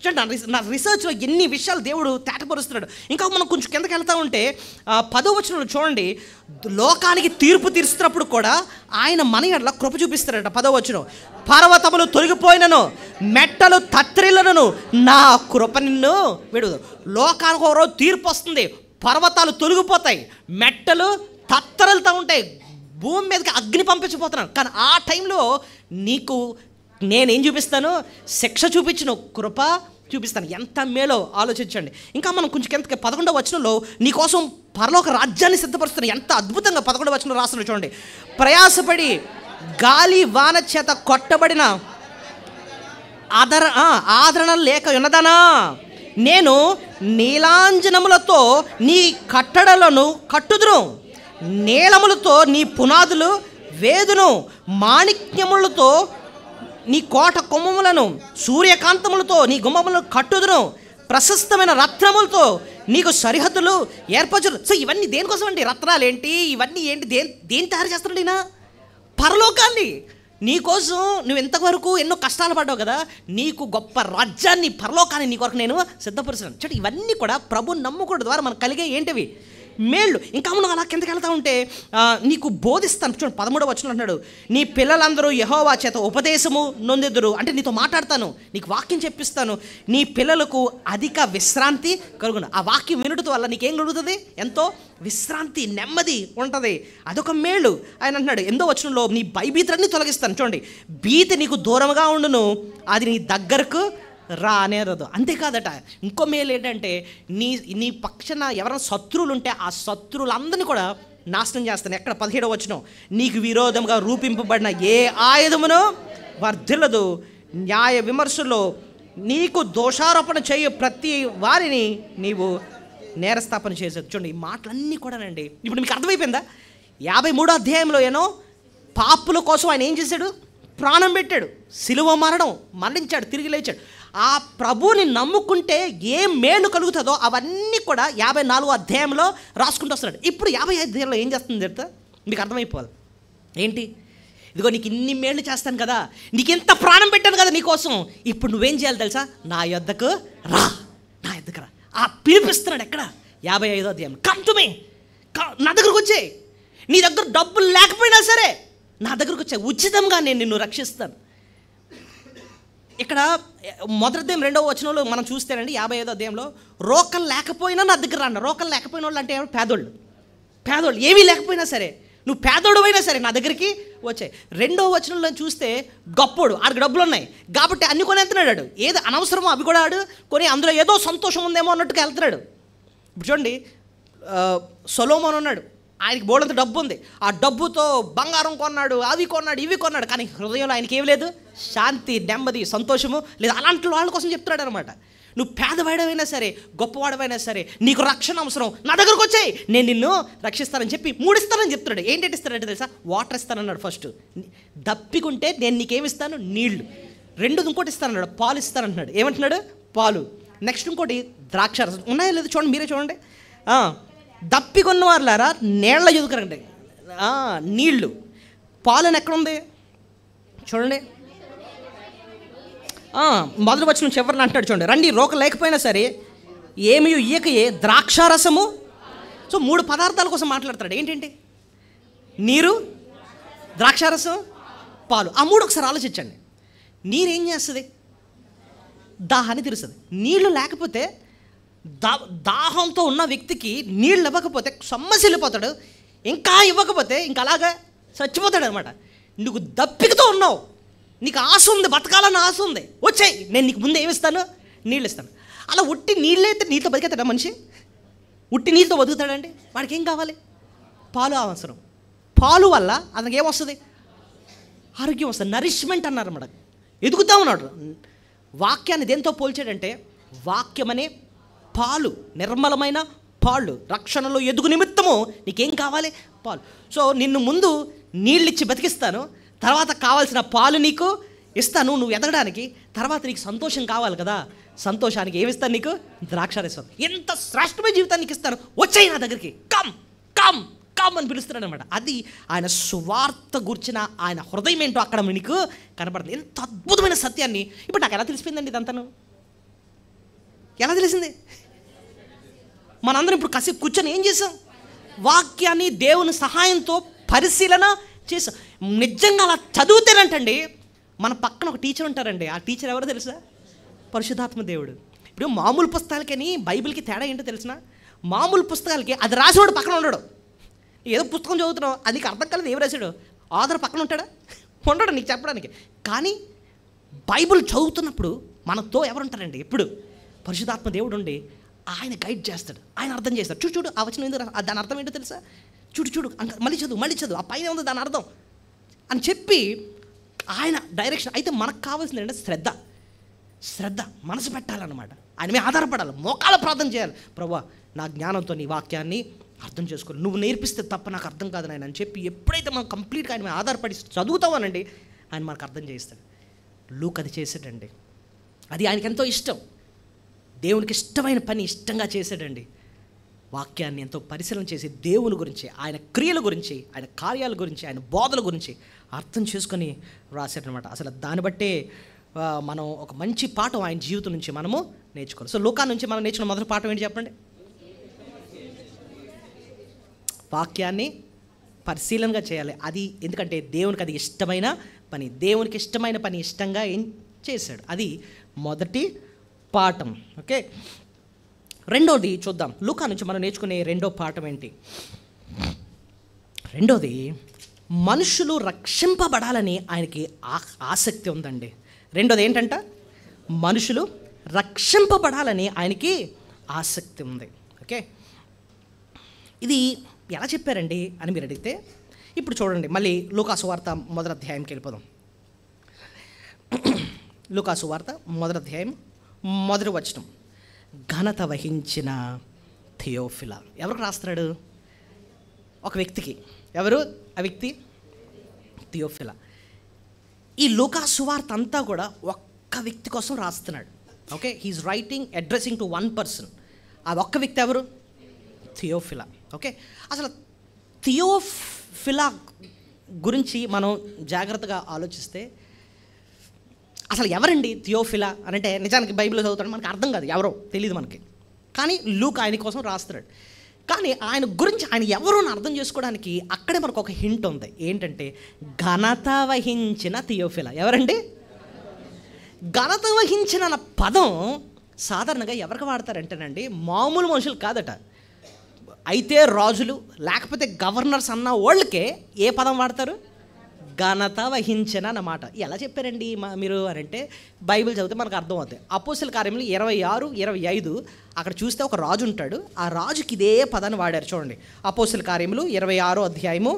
చూడండి, నా రీసెర్చ్లో ఎన్ని విషయాలు దేవుడు తేటపరుస్తున్నాడు. ఇంకా మనం కొంచెం కిందకి వెళ్తూ ఉంటే 10వ వచనంలో చూడండి, లోకానికి తీర్పు తీరుస్తున్నప్పుడు కూడా ఆయన మన ఎడల కృప చూపిస్తాడట. 10వ వచనం, పర్వతములు తొలగిపోయినను మెట్టలు తత్రిలను నా కృప నిన్ను విడుదు. లోకానికి ఒక రోజు తీర్పు వస్తుంది, పర్వతాలు తొలగిపోతాయి, మెట్టలు తత్తరలుతూ ఉంటాయి, భూమి మీదకి అగ్ని పంపించబోతున్నాను. కానీ ఆ టైంలో నీకు నేనేం చూపిస్తాను? శిక్ష చూపించను, కృప చూపిస్తాను. ఎంత మేలో ఆలోచించండి. ఇంకా మనం కొంచెం కిందకి 11వ వచనంలో నీకోసం పరలోక రాజ్యాన్ని సిద్ధపరుస్తాను. ఎంత అద్భుతంగా 11వ వచనంలో రాస్తున్నాడు చూడండి, ప్రయాసపడి గాలి వాన చేత కొట్టబడిన ఆదరణ లేక ఉన్నదనా, నేను నీలాంజనములతో నీ కట్టడలను కట్టుదును, నీలములతో నీ పునాదులు వేదును, మాణిక్యములతో నీ కోట కొమ్మములను, సూర్యకాంతములతో నీ గుమ్మములను కట్టుదును, ప్రశస్తమైన రత్నములతో నీకు సరిహద్దులు ఏర్పరచును. సో ఇవన్నీ దేనికోసం అండి? రత్నాలు ఏంటి, ఇవన్నీ ఏంటి, దేని తయారు చేస్తున్నాడు ఈయన? పరలోకాన్ని నీకోసం. నువ్వు ఎంతవరకు ఎన్నో కష్టాలు పడ్డావు కదా, నీకు గొప్ప రాజ్యాన్ని, పరలోకాన్ని నీ కొరకు నేను సిద్ధపరుస్తున్నాను. చూడండి, ఇవన్నీ కూడా ప్రభు నమ్ముకోవడం ద్వారా మనకు కలిగే ఏంటివి? మేళ్ళు. ఇంకా మనం అలా కిందకి వెళ్తూ ఉంటే నీకు బోధిస్తాను. చూడండి, 13వ వచనం అంటున్నాడు, నీ పిల్లలందరూ యెహోవా చేత ఉపదేశము నొందెదురు. అంటే నీతో మాట్లాడతాను, నీకు వాక్యం చెప్పిస్తాను, నీ పిల్లలకు అధిక విశ్రాంతి కలుగును. ఆ వాక్యం వినుట వల్ల నీకేం కలుగుతుంది? ఎంతో విశ్రాంతి, నెమ్మది ఉంటుంది. అదొక మేలు. ఆయన అంటున్నాడు 8వ వచనంలో, నీ భయభీతులన్నీ తొలగిస్తాను. చూడండి, భీతి నీకు దూరంగా ఉండును, అది నీ దగ్గరకు రానేరదు. అంతేకాదట, ఇంకో మేలు ఏంటంటే నీ పక్షాన ఎవరైనా శత్రువులు ఉంటే ఆ శత్రువులందరినీ కూడా నాశనం చేస్తాను. ఎక్కడ? 17వ వచనం, నీకు విరోధంగా రూపింపబడిన ఏ ఆయుధమును వర్ధిల్లదు, న్యాయ విమర్శలో నీకు దోషారోపణ చేయు ప్రతి వారిని నీవు నేరస్థాపన చేసేది. చూడండి, ఈ మాటలన్నీ కూడానండి ఇప్పుడు మీకు అర్థమైపోయిందా? 53వ అధ్యాయంలో ఏనో పాపుల కోసం ఆయన ఏం చేశాడు? ప్రాణం పెట్టాడు, సిలువ మరణించాడు, తిరిగి లేచాడు. ఆ ప్రభువుని నమ్ముకుంటే ఏ మేలు కలుగుతుందో అవన్నీ కూడా 54వ అధ్యాయంలో రాసుకుంటూ వస్తున్నాడు. ఇప్పుడు 55వ అధ్యాయంలో ఏం చేస్తుంది చెప్తా మీకు అర్థమైపోవాలి. ఏంటి? ఇదిగో నీకు ఇన్ని మేళ్ళు చేస్తాను కదా, నీకు ఇంత ప్రాణం పెట్టాను కదా నీకోసం, ఇప్పుడు నువ్వేం చేయాలి తెలుసా? నా యొద్దకు రా, నా యొద్దకు రా. ఆ పిలిపిస్తున్నాడు. ఎక్కడ? 55వ అధ్యాయం, కమ్ టు మీ, నా దగ్గరకు వచ్చే. నీ దగ్గర డబ్బులు లేకపోయినా సరే నా దగ్గరకు వచ్చే, ఉచితంగా నేను నిన్ను రక్షిస్తాను. ఇక్కడ మొదటి అధ్యాయం 2వ వచనంలో మనం చూస్తేనండి 55వ అధ్యాయంలో రోకలు లేకపోయినా నా దగ్గర రండి. రోకలు లేకపోయిన వాళ్ళు అంటే పేదోళ్ళు, పేదోళ్ళు ఏమీ లేకపోయినా సరే, నువ్వు పేదోడు అయినా సరే నా దగ్గరికి వచ్చాయి. 2వ వచనంలో చూస్తే గొప్పోడు, ఆడికి డబ్బులు ఉన్నాయి కాబట్టి అన్ని కొనేస్తున్నాడు. ఏది అనవసరమో అవి కూడా ఆడు కొని అందులో ఏదో సంతోషం ఉందేమో అన్నట్టుగా వెళ్తున్నాడు. ఇప్పుడు చూడండి, సొలొమోన్ ఉన్నాడు, ఆయనకి బోల్డంత డబ్బు ఉంది, ఆ డబ్బుతో బంగారం కొన్నాడు, అవి కొన్నాడు, ఇవి కొన్నాడు, కానీ హృదయంలో ఆయనకి ఏమి లేదు, శాంతి, నెమ్మది, సంతోషము లేదు. అలాంటి వాళ్ళ కోసం చెప్తున్నాడు అనమాట. నువ్వు పేదవాడవైనా సరే, గొప్పవాడవైనా సరే, నీకు రక్షణ అవసరం, నా దగ్గరకు వచ్చాయి, నేను నిన్ను రక్షిస్తానని చెప్పి 3 ఇస్తానని చెప్తున్నాడు. ఏంటంటే ఇస్తాడంటే తెలుసా, వాటర్ ఇస్తానన్నాడు. ఫస్ట్ దప్పికుంటే నేను నీకేమి ఇస్తాను, నీళ్లు. 2 ఇంకోటి ఇస్తానన్నాడు, పాలు ఇస్తానంటున్నాడు. ఏమంటున్నాడు, పాలు. నెక్స్ట్ ఇంకోటి ద్రాక్షారసం. ఉన్నాయో లేదు చూడండి, మీరే చూడండి. దప్పికొన్న వాళ్ళారా నీళ్ళ ఎదుకరండి, నీళ్లు. పాలను ఎక్కడుంది చూడండి, మొదటి వచనం చివరిని అంటాడు చూడండి, రండి రోక లేకపోయినా సరే ఏమి ఇయ్యకయే ద్రాక్షారసము. సో 3 పదార్థాల కోసం మాట్లాడతాడు. ఏంటంటే నీరు, ద్రాక్షారసం, పాలు. ఆ 3 ఒకసారి ఆలోచించండి. నీరు ఏం చేస్తుంది, దాహాన్ని తీరుస్తుంది. నీళ్లు లేకపోతే దాహంతో ఉన్న వ్యక్తికి నీళ్ళు ఇవ్వకపోతే సమస్య వెళ్ళిపోతాడు, ఇంకా ఇవ్వకపోతే ఇంకా అలాగా చచ్చిపోతాడు అనమాట. నువ్వు దప్పికతో ఉన్నావు, నీకు ఆశ ఉంది, బతకాలన్న ఆశ ఉంది, వచ్చాయి, నేను నీకు ముందు ఏమిస్తాను, నీళ్ళు ఇస్తాను. అలా ఉట్టి నీళ్ళైతే నీళ్ళతో బతికేస్తాడా మనిషి? ఉట్టి నీళ్ళతో బతుకుతాడండి? వాడికి ఏం కావాలి, పాలు అవసరం. పాలు వల్ల అతనికి ఏమొస్తుంది, ఆరోగ్యం వస్తుంది, నరిష్మెంట్ అన్నారు అన్నమాట. ఎదుగుతా ఉన్నాడు. వాక్యాన్ని దేంతో పోల్చాడంటే, వాక్యమనే పాలు, నిర్మలమైన పాలు, రక్షణలో ఎదుగు నిమిత్తము నీకేం కావాలి, పాలు. సో నిన్ను ముందు నీళ్ళిచ్చి బతికిస్తాను, తర్వాత కావాల్సిన పాలు నీకు ఇస్తాను నువ్వు ఎదగడానికి. తర్వాత నీకు సంతోషం కావాలి కదా, సంతోషానికి ఏమిస్తాను, నీకు ద్రాక్షారసం. ఎంత శ్రేష్టమైన జీవితాన్ని నీకు ఇస్తాను, వచ్చాయి నా దగ్గరికి, కమ్ కమ్ కమ్ అని పిలుస్తున్నాడు అనమాట. అది ఆయన సువార్త గుర్చిన ఆయన హృదయం ఏంటో అక్కడ నీకు కనపడుతుంది. ఎంత అద్భుతమైన సత్యాన్ని ఇప్పుడు నాకు ఎలా తెలిసిపోయిందండి ఇదంతాను? ఎలా తెలిసింది? మనందరం ఇప్పుడు కాసేపు కూర్చొని ఏం చేసాం, వాక్యాన్ని దేవుని సహాయంతో పరిశీలన చేసాం. నిజంగా అలా చదివితేనంటండి, మన పక్కన ఒక టీచర్ ఉంటారండి. ఆ టీచర్ ఎవరో తెలుసా, పరిశుద్ధాత్మ దేవుడు. ఇప్పుడు మామూలు పుస్తకాలకని బైబిల్కి తేడా ఏంటో తెలిసిన, మామూలు పుస్తకాలకి అది రాసినోడు పక్కన ఉండడు. ఏదో పుస్తకం చదువుతున్నావు, అది నీకు అర్థం కాలేదు, ఏం రాశాడు, ఆధార్ పక్కన ఉంటాడా, ఉండడు నీకు చెప్పడానికి. కానీ బైబిల్ చదువుతున్నప్పుడు మనతో ఎవరుంటారండి, ఎప్పుడు పరిశుద్ధాత్మ దేవుడు ఉండి ఆయన గైడ్ చేస్తాడు, ఆయన అర్థం చేస్తాడు. చూడు చూడు ఆ వచనం ఎందుకు, దాని అర్థం ఏంటో తెలుసా, చూడు చూడు మళ్ళీ చదువు, ఆ పైన ఉంది దాని అర్థం అని చెప్పి ఆయన డైరెక్షన్. అయితే మనకు కావాల్సింది ఏంటంటే శ్రద్ధ, మనసు పెట్టాలన్నమాట. ఆయన మీద ఆధారపడాలి, మోకాల ప్రార్థన చేయాలి. ప్రభువా నా జ్ఞానంతో నీ వాక్యాన్ని అర్థం చేసుకోవాలి, నువ్వు నేర్పిస్తే తప్ప నాకు అర్థం కాదు నాయన అని చెప్పి ఎప్పుడైతే మనం కంప్లీట్గా ఆయన మీద ఆధారపడి చదువుతామనండి, ఆయన మనకు అర్థం చేయిస్తాడు. లూక్ అది చేసాడండి, అది ఆయనకి ఎంతో ఇష్టం. దేవునికి ఇష్టమైన పని ఇష్టంగా చేశాడండి. వాక్యాన్ని ఎంతో పరిశీలన చేసి దేవుని గురించి, ఆయన క్రియల గురించి, ఆయన కార్యాల గురించి, ఆయన బోధల గురించి అర్థం చేసుకొని రాశాడనమాట. అసలు దాన్ని బట్టే మనం ఒక మంచి పాఠం ఆయన జీవితం నుంచి మనము నేర్చుకోవాలి. సో లూకా నుంచి మనం నేర్చుకున్న మొదటి పాఠం ఏంటి చెప్పండి, వాక్యాన్ని పరిశీలనగా చేయాలి. అది ఎందుకంటే దేవునికి అది ఇష్టమైన పని, దేవునికి ఇష్టమైన పని ఇష్టంగా ఏం చేశాడు, అది మొదటి పాఠం. ఓకే, రెండోది చూద్దాం. లూకా నుంచి మనం నేర్చుకునే రెండో పాఠం ఏంటి? రెండోది, మనుషులు రక్షింపబడాలని ఆయనకి ఆసక్తి ఉందండి. రెండోది ఏంటంట, మనుషులు రక్షింపబడాలని ఆయనకి ఆసక్తి ఉంది. ఓకే, ఇది ఎలా చెప్పారండి అని మీరు అడిగితే, ఇప్పుడు చూడండి, మళ్ళీ లూకా సువార్త మొదటి అధ్యాయంకి వెళ్ళిపోదాం. లూకా సువార్త మొదటి అధ్యాయం మొదటి వచనం. ఘనత వహించిన థియోఫిలా. ఎవరికి రాస్తున్నాడు? ఒక వ్యక్తికి. ఎవరు ఆ వ్యక్తి? థియోఫిలా. ఈ లూకా సువార్త అంతా కూడా ఒక్క వ్యక్తి కోసం రాస్తున్నాడు. Okay, he is writing addressing to one person. ఆ ఒక్క వ్యక్తి ఎవరు? థియోఫిలా. ఓకే, అసలు థియోఫిలా గురించి మనం జాగ్రత్తగా ఆలోచిస్తే అసలు ఎవరండి థియోఫిలా అని అంటే, నిజానికి బైబిల్లో చదువుతాడు మనకు అర్థం కాదు, ఎవరో తెలియదు మనకి. కానీ లూకా ఆయన కోసం రాస్తున్నాడు. కానీ ఆయన గురించి, ఆయన ఎవరో అర్థం చేసుకోవడానికి అక్కడే మనకు ఒక హింట్ ఉంది. ఏంటంటే ఘనత వహించిన థియోఫిలా. ఎవరండి? ఘనత వహించిన అన్న పదం సాధారణంగా ఎవరికి వాడతారంటేనండి, మామూలు మనుషులు కాదట. అయితే రాజులు లేకపోతే గవర్నర్స్ అన్న వాళ్ళకే ఏ పదం వాడతారు? ఘనత వహించిన అన్నమాట. ఎలా చెప్పారండి మీరు అని అంటే, బైబిల్ చదివితే మనకు అర్థం అవుతాయి. అపోస్తల కార్యములు 26, 25 అక్కడ చూస్తే ఒక రాజు ఉంటాడు. ఆ రాజుకి ఇదే పదాన్ని వాడారు. చూడండి, అపోస్తల కార్యములు 26వ అధ్యాయము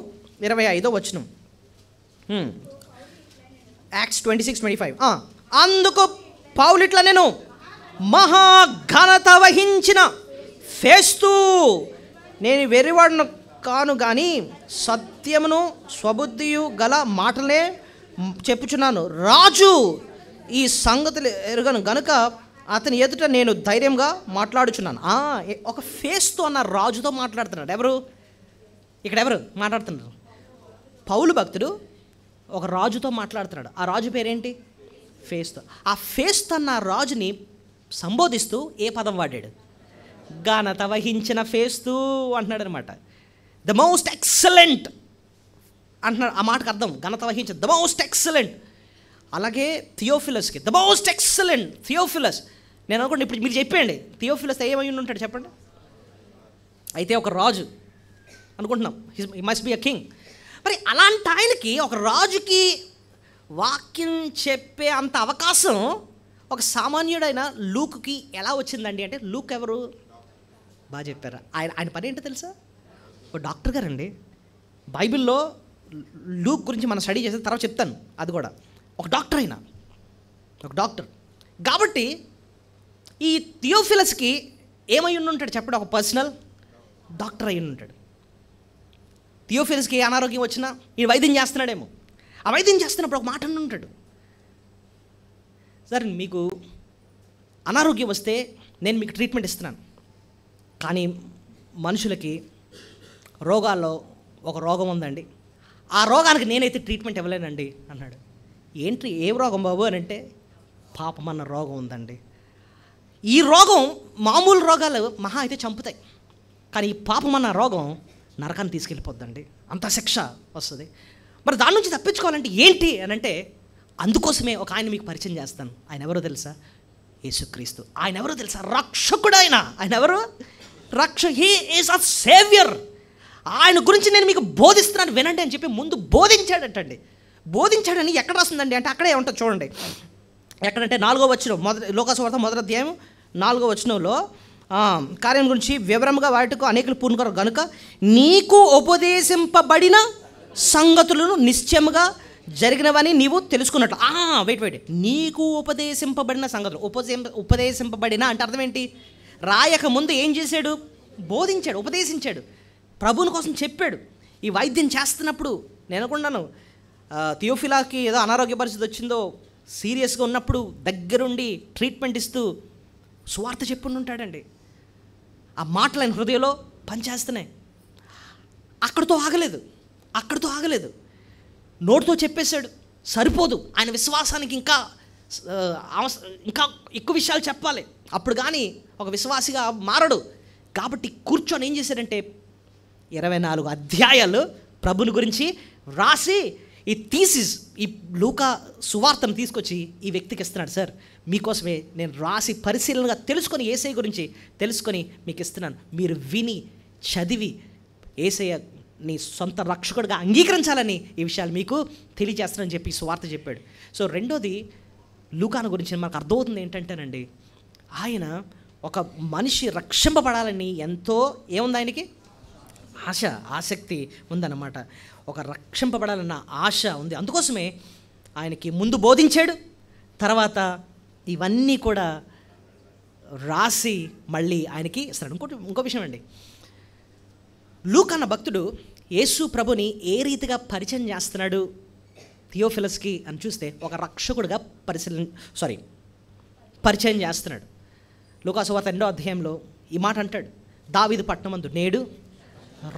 25వ వచనం. యాక్ట్స్ 26-25. అందుకు పౌలు ఇట్లా, నేను మహాఘనత వహించిన ఫేస్తు, నేను వెర్రివాడును కాను కానీ సత్యమును స్వబుద్ధియు గల మాటలే చెప్పుచున్నాను. రాజు ఈ సంగతులు ఎరుగను గనుక అతని ఎదుట నేను ధైర్యంగా మాట్లాడుచున్నాను. ఒక ఫేస్తు అన్న రాజుతో మాట్లాడుతున్నాడు. ఎవరు ఇక్కడ ఎవరు మాట్లాడుతున్నారు? పౌలు భక్తుడు ఒక రాజుతో మాట్లాడుతున్నాడు. ఆ రాజు పేరేంటి? ఫేస్తు. ఆ ఫేస్తు అన్న రాజుని సంబోధిస్తూ ఏ పదం వాడాడు? ఘనత వహించిన ఫేస్తు అంటున్నాడు అనమాట. ద మోస్ట్ ఎక్సలెంట్ అంటున్నాడు. ఆ మాటకు అర్థం ఘనత వహించిన, ద మోస్ట్ ఎక్సలెంట్. అలాగే థియోఫిలస్కి ద మోస్ట్ ఎక్సలెంట్ థియోఫిలస్. నేను అనుకోండి, ఇప్పుడు మీరు చెప్పండి, థియోఫిలస్ ఏమై ఉంటాడు చెప్పండి? అయితే ఒక రాజు అనుకుంటున్నాం, he must be a king. మరి అలాంటి ఆయనకి, ఒక రాజుకి వాక్యం చెప్పే అంత అవకాశం ఒక సామాన్యుడైన లూక్కి ఎలా వచ్చిందండి అంటే, లూక్ ఎవరు? బాగా చెప్పారా? ఆయన పని ఏంటో తెలుసా? ఒక డాక్టర్ గారండి. బైబిల్లో లూక్ గురించి మనం స్టడీ చేసిన తర్వాత చెప్తాను. అది కూడా ఒక డాక్టర్ అయినా, ఒక డాక్టర్ కాబట్టి ఈ థియోఫిలస్కి ఏమై ఉంటాడు చెప్పండి? ఒక పర్సనల్ డాక్టర్ అయి ఉంటాడు. థియోఫిలస్కి అనారోగ్యం వచ్చినా ఈ వైద్యం చేస్తున్నాడేమో. ఆ వైద్యం చేస్తున్నప్పుడు ఒక మాట అని ఉంటాడు, సార్ మీకు అనారోగ్యం వస్తే నేను మీకు ట్రీట్మెంట్ ఇస్తున్నాను, కానీ మనుషులకి రోగాల్లో ఒక రోగం ఉందండి, ఆ రోగానికి నేనైతే ట్రీట్మెంట్ ఇవ్వలేనండి అన్నాడు. ఏంటి, ఏం రోగం బాబు అని అంటే, పాపం అన్న రోగం ఉందండి. ఈ రోగం మామూలు రోగాలు మహా అయితే చంపుతాయి, కానీ ఈ పాపం అన్న రోగం నరకాన్ని తీసుకెళ్ళిపోద్దండి, అంత శిక్ష వస్తుంది. మరి దాని నుంచి తప్పించుకోవాలంటే ఏంటి అని అంటే, అందుకోసమే ఒక ఆయన మీకు పరిచయం చేస్తాను. ఆయన ఎవరో తెలుసా? యేసుక్రీస్తు. ఆయన ఎవరో తెలుసా? రక్షకుడు. ఆయన ఎవరు? He is a saviour. ఆయన గురించి నేను మీకు బోధిస్తున్నాను వినండి అని చెప్పి ముందు బోధించాడటండి. బోధించాడని ఎక్కడ రాస్తుందండి అంటే, అక్కడే ఉంటుంది చూడండి. ఎక్కడంటే 4వ వచనం, లూకా సువార్త 1వ అధ్యాయం 4వ వచనంలో, కార్యం గురించి వివరంగా వాటికి అనేకులు పూనుకోరు గనుక నీకు ఉపదేశింపబడిన సంగతులను నిశ్చయముగా జరిగినవని నీవు తెలుసుకున్నట్లు. వెయిట్ నీకు ఉపదేశింపబడిన సంగతులు. ఉపదేశింపబడిన అంటే అర్థం ఏంటి? రాయక ముందు ఏం చేశాడు? బోధించాడు, ఉపదేశించాడు, ప్రభుని కోసం చెప్పాడు. ఈ వైద్యం చేస్తున్నప్పుడు నేను అనుకున్నాను, థియోఫిలాకి ఏదో అనారోగ్య పరిస్థితి వచ్చిందో, సీరియస్గా ఉన్నప్పుడు దగ్గరుండి ట్రీట్మెంట్ ఇస్తూ సువార్త చెప్పుండి ఉంటాడండి. ఆ మాటలు ఆయన హృదయంలో పనిచేస్తున్నాయి. అక్కడితో ఆగలేదు, నోటితో చెప్పేశాడు, సరిపోదు. ఆయన విశ్వాసానికి ఇంకా ఎక్కువ విషయాలు చెప్పాలి, అప్పుడు కానీ ఒక విశ్వాసిగా మారడు. కాబట్టి కూర్చొని ఏం చేశాడంటే 24 అధ్యాయాలు ప్రభుని గురించి రాసి ఈ థీసిస్, ఈ లూకా సువార్తను తీసుకొచ్చి ఈ వ్యక్తికి ఇస్తున్నాడు. సార్ మీకోసమే నేను రాసి పరిశీలనగా తెలుసుకొని యేసయ్య గురించి తెలుసుకొని మీకు ఇస్తున్నాను, మీరు విని చదివి యేసయ్య నీ సొంత రక్షకుడిగా అంగీకరించాలని ఈ విషయాలు మీకు తెలియజేస్తానని చెప్పి సువార్త చెప్పాడు. సో రెండోది, లూకాను గురించి మనకు అర్థమవుతుంది ఏంటంటేనండి, ఆయన ఒక మనిషి రక్షింపబడాలని ఎంతో ఏముంది ఆయనకి? ఆసక్తి ఉందన్నమాట. ఒక రక్షింపబడాలన్న ఆశ ఉంది. అందుకోసమే ఆయనకి ముందు బోధించాడు, తర్వాత ఇవన్నీ కూడా రాసి మళ్ళీ ఆయనకి ఇస్తాడు. ఇంకో విషయం అండి, లూకా అన్న భక్తుడు యేసు ప్రభుని ఏ రీతిగా పరిచయం చేస్తున్నాడు థియోఫిలస్కి అని చూస్తే, ఒక రక్షకుడిగా పరిచయం చేస్తున్నాడు. లూకా సువార్త 2వ అధ్యాయంలో ఈ మాట అంటాడు, దావీదు పట్టణమందు నేడు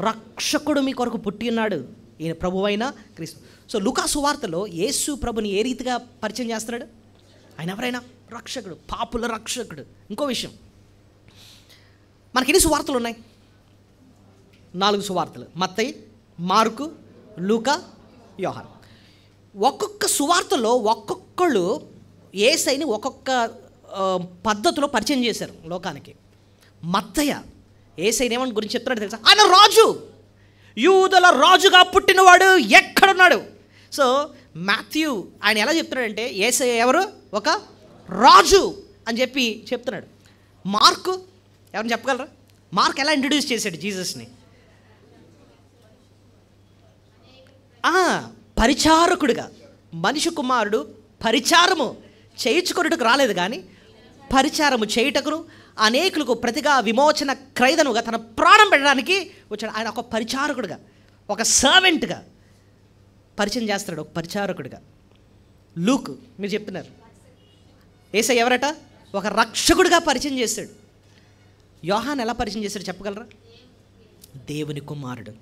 రక్షకుడు మీ కొరకు పుట్టి ఉన్నాడు, ఈయన ప్రభువైన క్రీస్తు. సో లూకా సువార్తలో యేసు ప్రభుని ఏ రీతిగా పరిచయం చేస్తున్నాడు? ఆయన ఎవరైనా రక్షకుడు, పాపుల రక్షకుడు. ఇంకో విషయం, మనకి ఎన్ని సువార్తలు ఉన్నాయి? 4 సువార్తలు, మత్తయి, మార్కు, లూకా, యోహాను. ఒక్కొక్క సువార్తలో ఒక్కొక్కళ్ళు యేసయ్యని ఒక్కొక్క పద్ధతిలో పరిచయం చేశారు లోకానికి. మత్తయ్య యేసయ్యని ఏమని గురించి చెప్తున్నాడు తెలుసా? ఆయన రాజు, యూదుల రాజుగా పుట్టినవాడు ఎక్కడున్నాడు. సో మాథ్యూ ఆయన ఎలా చెప్తున్నాడంటే యేసయ్య ఎవరు? ఒక రాజు అని చెప్పి చెప్తున్నాడు. మార్కు ఎవరిని చెప్పగలరా? మార్క్ ఎలా ఇంట్రడ్యూస్ చేశాడు జీసస్ని? పరిచారకుడిగా. మనిషి కుమారుడు పరిచారము చేయించుకొనుటకు రాలేదు కానీ పరిచారము చేయుటకును అనేకులకు ప్రతిగా విమోచన క్రైదనుగా తన ప్రాణం పెట్టడానికి వచ్చాడు. ఆయన ఒక పరిచారకుడిగా, ఒక సర్వెంట్గా పరిచయం చేస్తాడు, ఒక పరిచారకుడిగా. లూక్ మీరు చెప్తున్నారు యేసయ్య ఎవరట? ఒక రక్షకుడిగా పరిచయం చేశాడు. యోహాన్ ఎలా పరిచయం చేశాడు చెప్పగలరా? దేవుని కుమారుడు,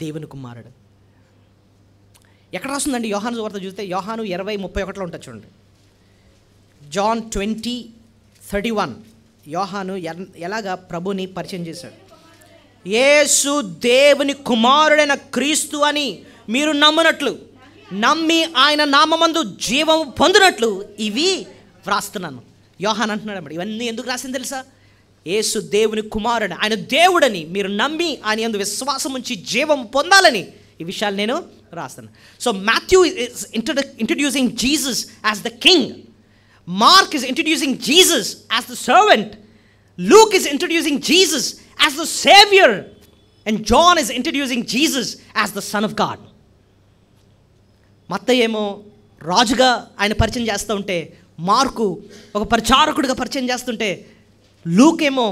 దేవుని కుమారుడు. ఎక్కడ రాస్తుందండి యోహాను సువార్త చూస్తే? యోహాను 20:31 ఉంటుంది చూడండి. జాన్ 20:31 యోహాను ఎలాగా ప్రభుని పరిచయం చేశాడు? యేసు దేవుని కుమారుడైన క్రీస్తు అని మీరు నమ్మునట్లు, నమ్మి ఆయన నామమందు జీవం పొందినట్లు ఇవి వ్రాస్తున్నాను. యోహాన్ అంటున్నాడు అన్నమాట. ఇవన్నీ ఎందుకు రాసింది తెలుసా? యేసు దేవుని కుమారుడు, ఆయన దేవుడని మీరు నమ్మి ఆయన యందు విశ్వాసం ఉంచి జీవం పొందాలని ఈ విషయాలు నేను రాస్తాను. So Matthew is introducing Jesus as the king. Mark is introducing Jesus as the servant. Luke is introducing Jesus as the saviour. And John is introducing Jesus as the son of God. Mattayi ఏమో రాజుగా ఆయన పరిచయం చేస్తూ ఉంటే, mark ఒక పరిచారకుడిగా పరిచయం చేస్తుంటే, Luke ఏమో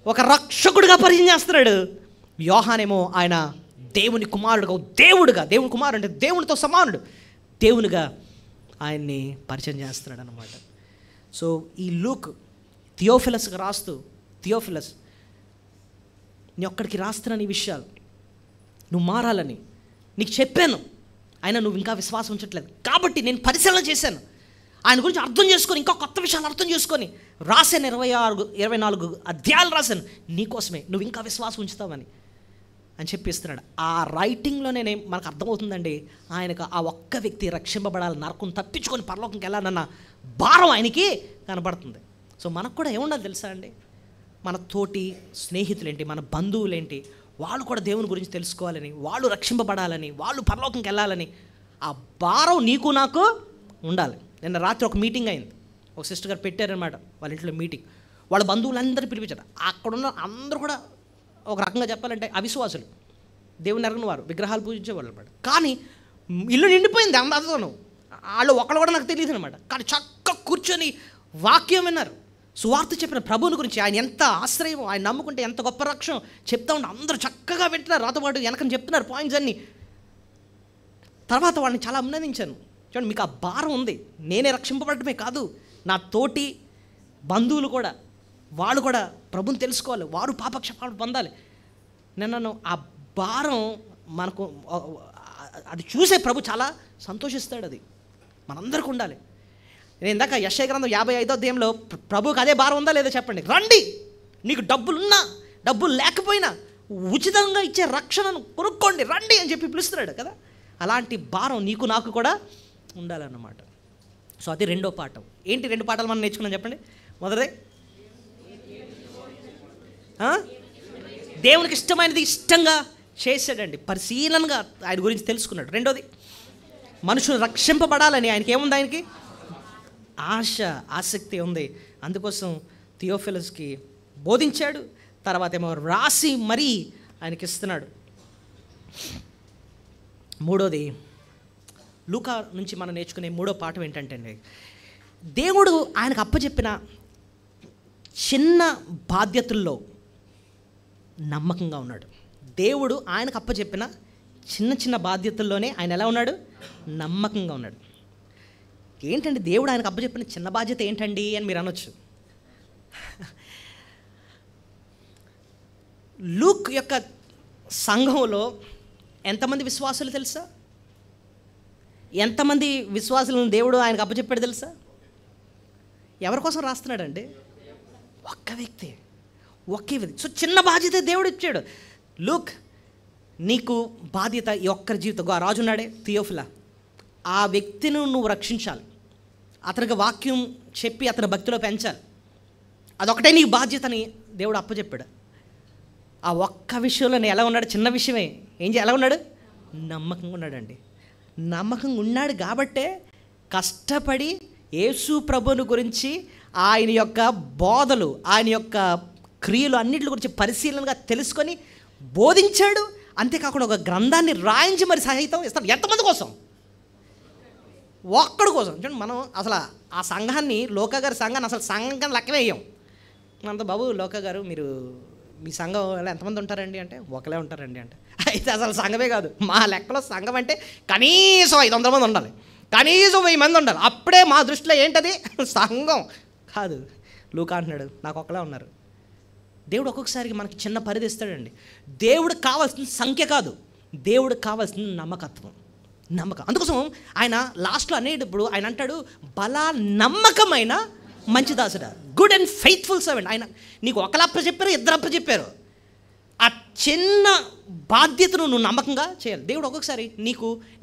ఒక రక్షకుడిగా పరిచయం చేస్తున్నాడు. యోహానేమో ఆయన దేవుని కుమారుడుగా, దేవుడిగా, దేవుని కుమారుడు అంటే దేవునితో సమానుడు, దేవునిగా ఆయన్ని పరిచయం చేస్తున్నాడు అన్నమాట. సో ఈ లూక్ థియోఫిలస్గా రాస్తూ, థియోఫిలస్ నీ ఒక్కడికి రాస్తున్నాను ఈ విషయాలు, నువ్వు మారాలని నీకు చెప్పాను, అయినా నువ్వు ఇంకా విశ్వాసం ఉంచట్లేదు కాబట్టి నేను పరిశీలన చేశాను, ఆయన గురించి అర్థం చేసుకొని ఇంకా కొత్త విషయాలు అర్థం చేసుకొని రాశాను. 24 అధ్యాయాలు రాశాను నీకోసమే, నువ్వు ఇంకా విశ్వాసం ఉంచుతావని అని చెప్పిస్తున్నాడు. ఆ రైటింగ్లోనే మనకు అర్థమవుతుందండి ఆయనకు ఆ ఒక్క వ్యక్తి రక్షింపబడాలి, నరకం తప్పించుకొని పరలోకంకి వెళ్ళాలన్న భారం ఆయనకి కనబడుతుంది. సో మనకు కూడా ఏముండాలి తెలుసా అండి? మన తోటి స్నేహితులేంటి, మన బంధువులేంటి, వాళ్ళు కూడా దేవుని గురించి తెలుసుకోవాలని, వాళ్ళు రక్షింపబడాలని, వాళ్ళు పరలోకంకి వెళ్ళాలని ఆ భారం నీకు నాకు ఉండాలి. నిన్న రాత్రి ఒక మీటింగ్ అయింది, ఒక సిస్టర్ గారు పెట్టారనమాట వాళ్ళ ఇంట్లో మీటింగ్. వాళ్ళ బంధువులందరూ పిలిపించారు. అక్కడున్న అందరూ కూడా ఒక రకంగా చెప్పాలంటే అవిశ్వాసులు, దేవుని ఎరగని వారు, విగ్రహాలు పూజించేవాళ్ళు అనమాట. కానీ ఇల్లు నిండిపోయింది అందరితోనూ. వాళ్ళు ఒకళ్ళు కూడా నాకు తెలియదు అనమాట. కానీ చక్కగా కూర్చొని వాక్యం విన్నారు, సువార్త చెప్పిన ప్రభువుని గురించి, ఆయన ఎంత ఆశ్రయం, ఆయన నమ్ముకుంటే ఎంత గొప్ప రక్షణ చెప్తా ఉంటే అందరూ చక్కగా వింటున్నారు, రాతో పాటు వెనకని చెప్తున్నారు పాయింట్స్ అన్నీ. తర్వాత వాళ్ళని చాలా అభినందించాను. చూడండి, మీకు ఆ భారం ఉంది, నేనే రక్షింపబడటమే కాదు, నా తోటి బంధువులు కూడా, వాళ్ళు కూడా ప్రభుని తెలుసుకోవాలి, వారు పాపక్షమాపణ పొందాలి. నేను ఆ భారం మనకు అది చూసే ప్రభు చాలా సంతోషిస్తాడు. అది మనందరికీ ఉండాలి. నేను ఇందాక యెషయా గ్రంథం 55వ అధ్యాయంలో ప్రభువుకి అదే భారం ఉందా లేదా చెప్పండి. రండి, నీకు డబ్బులున్నా డబ్బులు లేకపోయినా ఉచితంగా ఇచ్చే రక్షణను కొనుక్కోండి, రండి అని చెప్పి పిలుస్తున్నాడు కదా. అలాంటి భారం నీకు నాకు కూడా ఉండాలన్నమాట. సో అది రెండో పాఠం. ఏంటి 2 పాఠాలు మనం నేర్చుకున్నాం చెప్పండి. మొదటిది దేవునికి ఇష్టమైనది ఇష్టంగా చేశాడండి, పరిశీలనగా ఆయన గురించి తెలుసుకున్నాడు. రెండోది మనుషులు రక్షింపబడాలని ఆయనకి ఏముంది, ఆయనకి ఆసక్తి ఉంది. అందుకోసం థియోఫిలస్కి బోధించాడు, తర్వాత ఏమో రాసి మరీ ఆయనకి ఇస్తున్నాడు. మూడోది లూకా నుంచి మనం నేర్చుకునే మూడో పాఠం ఏంటంటే అండి, దేవుడు ఆయనకు అప్పచెప్పిన చిన్న బాధ్యతల్లో నమ్మకంగా ఉన్నాడు. దేవుడు ఆయనకు అప్పచెప్పిన చిన్న చిన్న బాధ్యతల్లోనే ఆయన ఎలా ఉన్నాడు, నమ్మకంగా ఉన్నాడు. ఏంటండి దేవుడు ఆయనకు అప్పచెప్పిన చిన్న బాధ్యత ఏంటండి అని మీరు అనొచ్చు. లూక్ యొక్క సంఘంలో ఎంతమంది విశ్వాసులు తెలుసా? ఎంతమంది విశ్వాసులను దేవుడు ఆయనకు అప్పచెప్పాడు తెలుసా? ఎవరి కోసం రాస్తున్నాడండి? ఒక్క వ్యక్తి, ఒకే వ్యక్తి. సో చిన్న బాధ్యత దేవుడు ఇచ్చాడు. లూక్, నీకు బాధ్యత ఈ ఒక్కరి జీవితం. ఆ రాజు ఉన్నాడే థియోఫిలా, ఆ వ్యక్తిని నువ్వు రక్షించాలి, అతనికి వాక్యం చెప్పి అతని భక్తిలో పెంచాలి. అదొకటే నీకు బాధ్యత అని దేవుడు అప్పచెప్పాడు. ఆ ఒక్క విషయంలో నేను ఎలా ఉన్నాడు, చిన్న విషయమే, ఎలా ఉన్నాడు, నమ్మకంగా ఉన్నాడండి. నమ్మకంగా ఉన్నాడు కాబట్టే కష్టపడి యేసు ప్రభువుని గురించి ఆయన యొక్క బోధలు, ఆయన యొక్క క్రియలు అన్నిటి గురించి పరిశీలనగా తెలుసుకొని బోధించాడు. అంతేకాకుండా ఒక గ్రంథాన్ని రాయించి మరి సహితం ఇస్తాడు. ఎంతమంది కోసం? ఒక్కడి కోసం. చూడండి, మనం అసలు ఆ సంఘాన్ని, లోకా గారి సంఘాన్ని అసలు సంఘం లెక్కనే వేయం. అంత బాబు లోకా గారు మీరు మీ సంఘం ఎంతమంది ఉంటారండి అంటే ఒకలే ఉంటారండి అంటే, అయితే అసలు సంఘమే కాదు. మా లెక్కలో సంఘం అంటే కనీసం 500 మంది ఉండాలి, కనీసం 1000 మంది ఉండాలి. అప్పుడే మా దృష్టిలో ఏంటది సంఘం కాదు. లూకా అంటున్నాడు నాకు ఒకలే ఉన్నారు. దేవుడు ఒక్కొక్కసారికి మనకి చిన్న పరిధి ఇస్తాడండి. దేవుడికి కావాల్సిన సంఖ్య కాదు, దేవుడికి కావాల్సిన నమ్మకత్వం, నమ్మకం. అందుకోసం ఆయన లాస్ట్లో అనేటప్పుడు ఆయన అంటాడు, బలా నమ్మకమైన మంచి దాసుడా, గుడ్ అండ్ ఫెయిత్ఫుల్ సర్వెంట్. ఆయన నీకు ఒకరు అప్పచెప్పారు, ఇద్దరు అప్పచెప్పారు. ఆ చిన్న బాధ్యతను నువ్వు నమ్మకంగా చేయాలి. దేవుడు ఒక్కొక్కసారి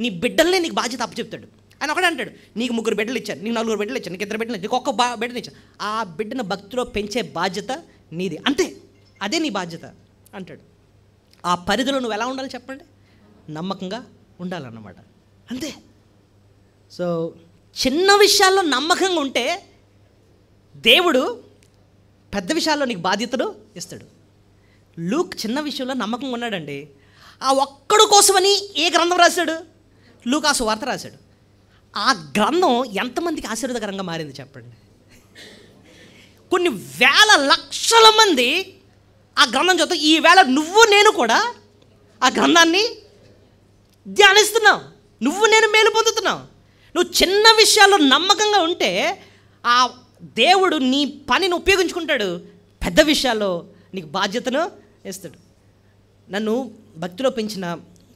నీ బిడ్డలనే నీకు బాధ్యత అప్పచెప్తాడు. ఆయన ఒకటే అంటాడు, నీకు 3 బిడ్డలు ఇచ్చాను, నీకు 4 బిడ్డలు ఇచ్చాను, నీకు 2 బిడ్డలు, నీకు ఒక్క బిడ్డలు ఇచ్చాను. ఆ బిడ్డను భక్తిలో పెంచే బాధ్యత నీది, అంతే, అదే నీ బాధ్యత అంటాడు. ఆ పరిధిలో నువ్వు ఎలా ఉండాలి చెప్పండి? నమ్మకంగా ఉండాలన్నమాట, అంతే. సో చిన్న విషయాల్లో నమ్మకంగా ఉంటే దేవుడు పెద్ద విషయాల్లో నీకు బాధ్యతలు ఇస్తాడు. లూక్ చిన్న విషయంలో నమ్మకంగా ఉన్నాడండి. ఆ ఒక్కడు కోసమని ఏ గ్రంథం రాశాడు? లూకా సువార్త రాశాడు. ఆ గ్రంథం ఎంతమందికి ఆశీర్వాదకరంగా మారింది చెప్పండి? కొన్ని వేల లక్షల మంది ఆ గ్రంథం చదువుతూ ఈవేళ నువ్వు నేను కూడా ఆ గ్రంథాన్ని ధ్యానిస్తున్నావు. నువ్వు నేను మేలు పొందుతున్నావు. నువ్వు చిన్న విషయాల్లో నమ్మకంగా ఉంటే ఆ దేవుడు నీ పనిని ఉపయోగించుకుంటాడు, పెద్ద విషయాల్లో నీకు బాధ్యతను ఇస్తాడు. నన్ను భక్తిలో పెంచిన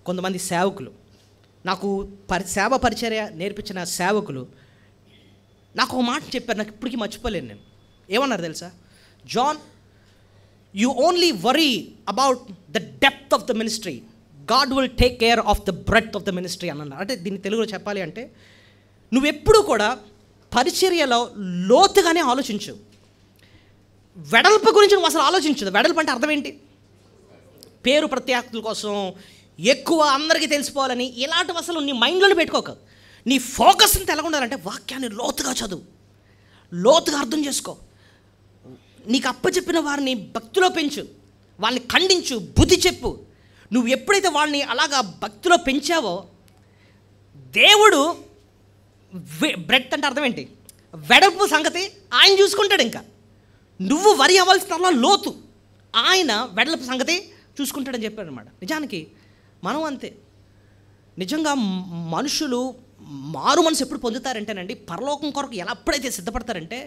కొంతమంది సేవకులు, నాకు సేవ పరిచర్య నేర్పించిన సేవకులు నాకు ఒక మాట చెప్పారు, నాకు ఇప్పటికీ మర్చిపోలేను నేను. ఏమన్నారు తెలుసా? John, you only worry about the depth of the ministry, God will take care of the breadth of the ministry అన్నారు. అంటే దీన్ని తెలుగులో చెప్పాలి అంటే, నువ్వెప్పుడు కూడా పరిచర్యలో లోతుగానే ఆలోచించు, వెడల్పు గురించి నువ్వు అసలు ఆలోచించదు. వెడల్పు అంటే అర్థం ఏంటి? పేరు ప్రత్యేకతల కోసం ఎక్కువ అందరికీ తెలిసిపోవాలని ఇలాంటివి అసలు నీ మైండ్లోనే పెట్టుకోక. నీ ఫోకస్ అంతా ఎలా ఉండాలంటే వాక్యాన్ని లోతుగా చదువు, లోతుగా అర్థం చేసుకో. నీకు అప్పచెప్పిన వారిని భక్తిలో పెంచు, వాళ్ళని ఖండించు, బుద్ధి చెప్పు. నువ్వు ఎప్పుడైతే వాళ్ళని అలాగా భక్తిలో పెంచావో దేవుడు బ్రెడ్త్ అంటే అర్థం ఏంటి? వెడల్పు సంగతి ఆయన చూసుకుంటాడు. ఇంకా నువ్వు వరి అవ్వాల్సిన లోతు ఆయన వెడల్పు సంగతి చూసుకుంటాడని చెప్పాడు అనమాట. నిజానికి మనం అంతే. నిజంగా మనుషులు మారు మనసు ఎప్పుడు పొందుతారంటేనండి, పరలోకం కొరకు ఎలా ఎప్పుడైతే సిద్ధపడతారంటే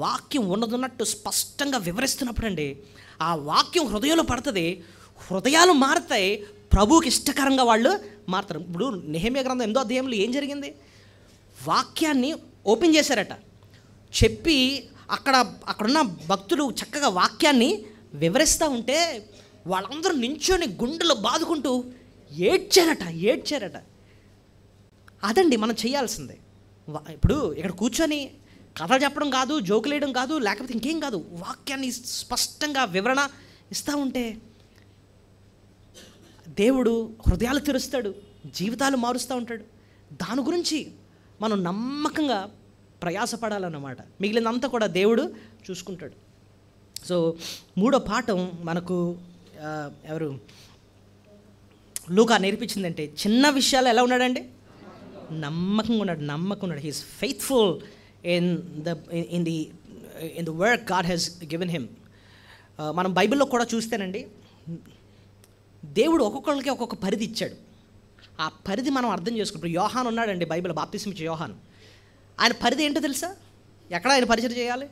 వాక్యం ఉన్నదున్నట్టు స్పష్టంగా వివరిస్తున్నప్పుడు అండి ఆ వాక్యం హృదయంలో పడుతుంది, హృదయాలు మారుతాయి, ప్రభువుకి ఇష్టకరంగా వాళ్ళు మారుతారు. ఇప్పుడు నెహెమ్యా గ్రంథం 8వ అధ్యాయంలో ఏం జరిగింది? వాక్యాన్ని ఓపెన్ చేశారట, చెప్పి అక్కడున్న భక్తులు చక్కగా వాక్యాన్ని వివరిస్తూ ఉంటే వాళ్ళందరూ నించొని గుండెలు బాదుకుంటూ ఏడ్చారట. అదండి మనం చేయాల్సిందే. ఇప్పుడు ఇక్కడ కూర్చొని కథలు చెప్పడం కాదు, జోకులు వేయడం కాదు, లేకపోతే ఇంకేం కాదు, వాక్యాన్ని స్పష్టంగా వివరణ ఇస్తూ ఉంటే దేవుడు హృదయాలు తెరుస్తాడు, జీవితాలు మారుస్తూ ఉంటాడు. దాని గురించి మనం నమ్మకంగా ప్రయాసపడాలన్నమాట. మిగిలినంతా కూడా దేవుడు చూసుకుంటాడు. సో 3వ పాఠం మనకు ఎవరు లూకా నేర్పించిందంటే, చిన్న విషయాలు ఎలా ఉన్నాడండి? నమ్మకంగా ఉన్నాడు. He is faithful in the work God has given him. మనం బైబిల్లో కూడా చూస్తేనండి దేవుడు ఒక్కొక్కరికి ఒక్కొక్క పరిధి ఇచ్చాడు. ఆ పరిధి మనం అర్థం చేసుకుంటాం. యోహాను ఉన్నాడండి బైబిల్, బాప్తిస్మం ఇచ్చే యోహాను. ఆయన పరిధి ఏంటో తెలుసా? ఎక్కడ ఆయన పరిచయం చేయాలి?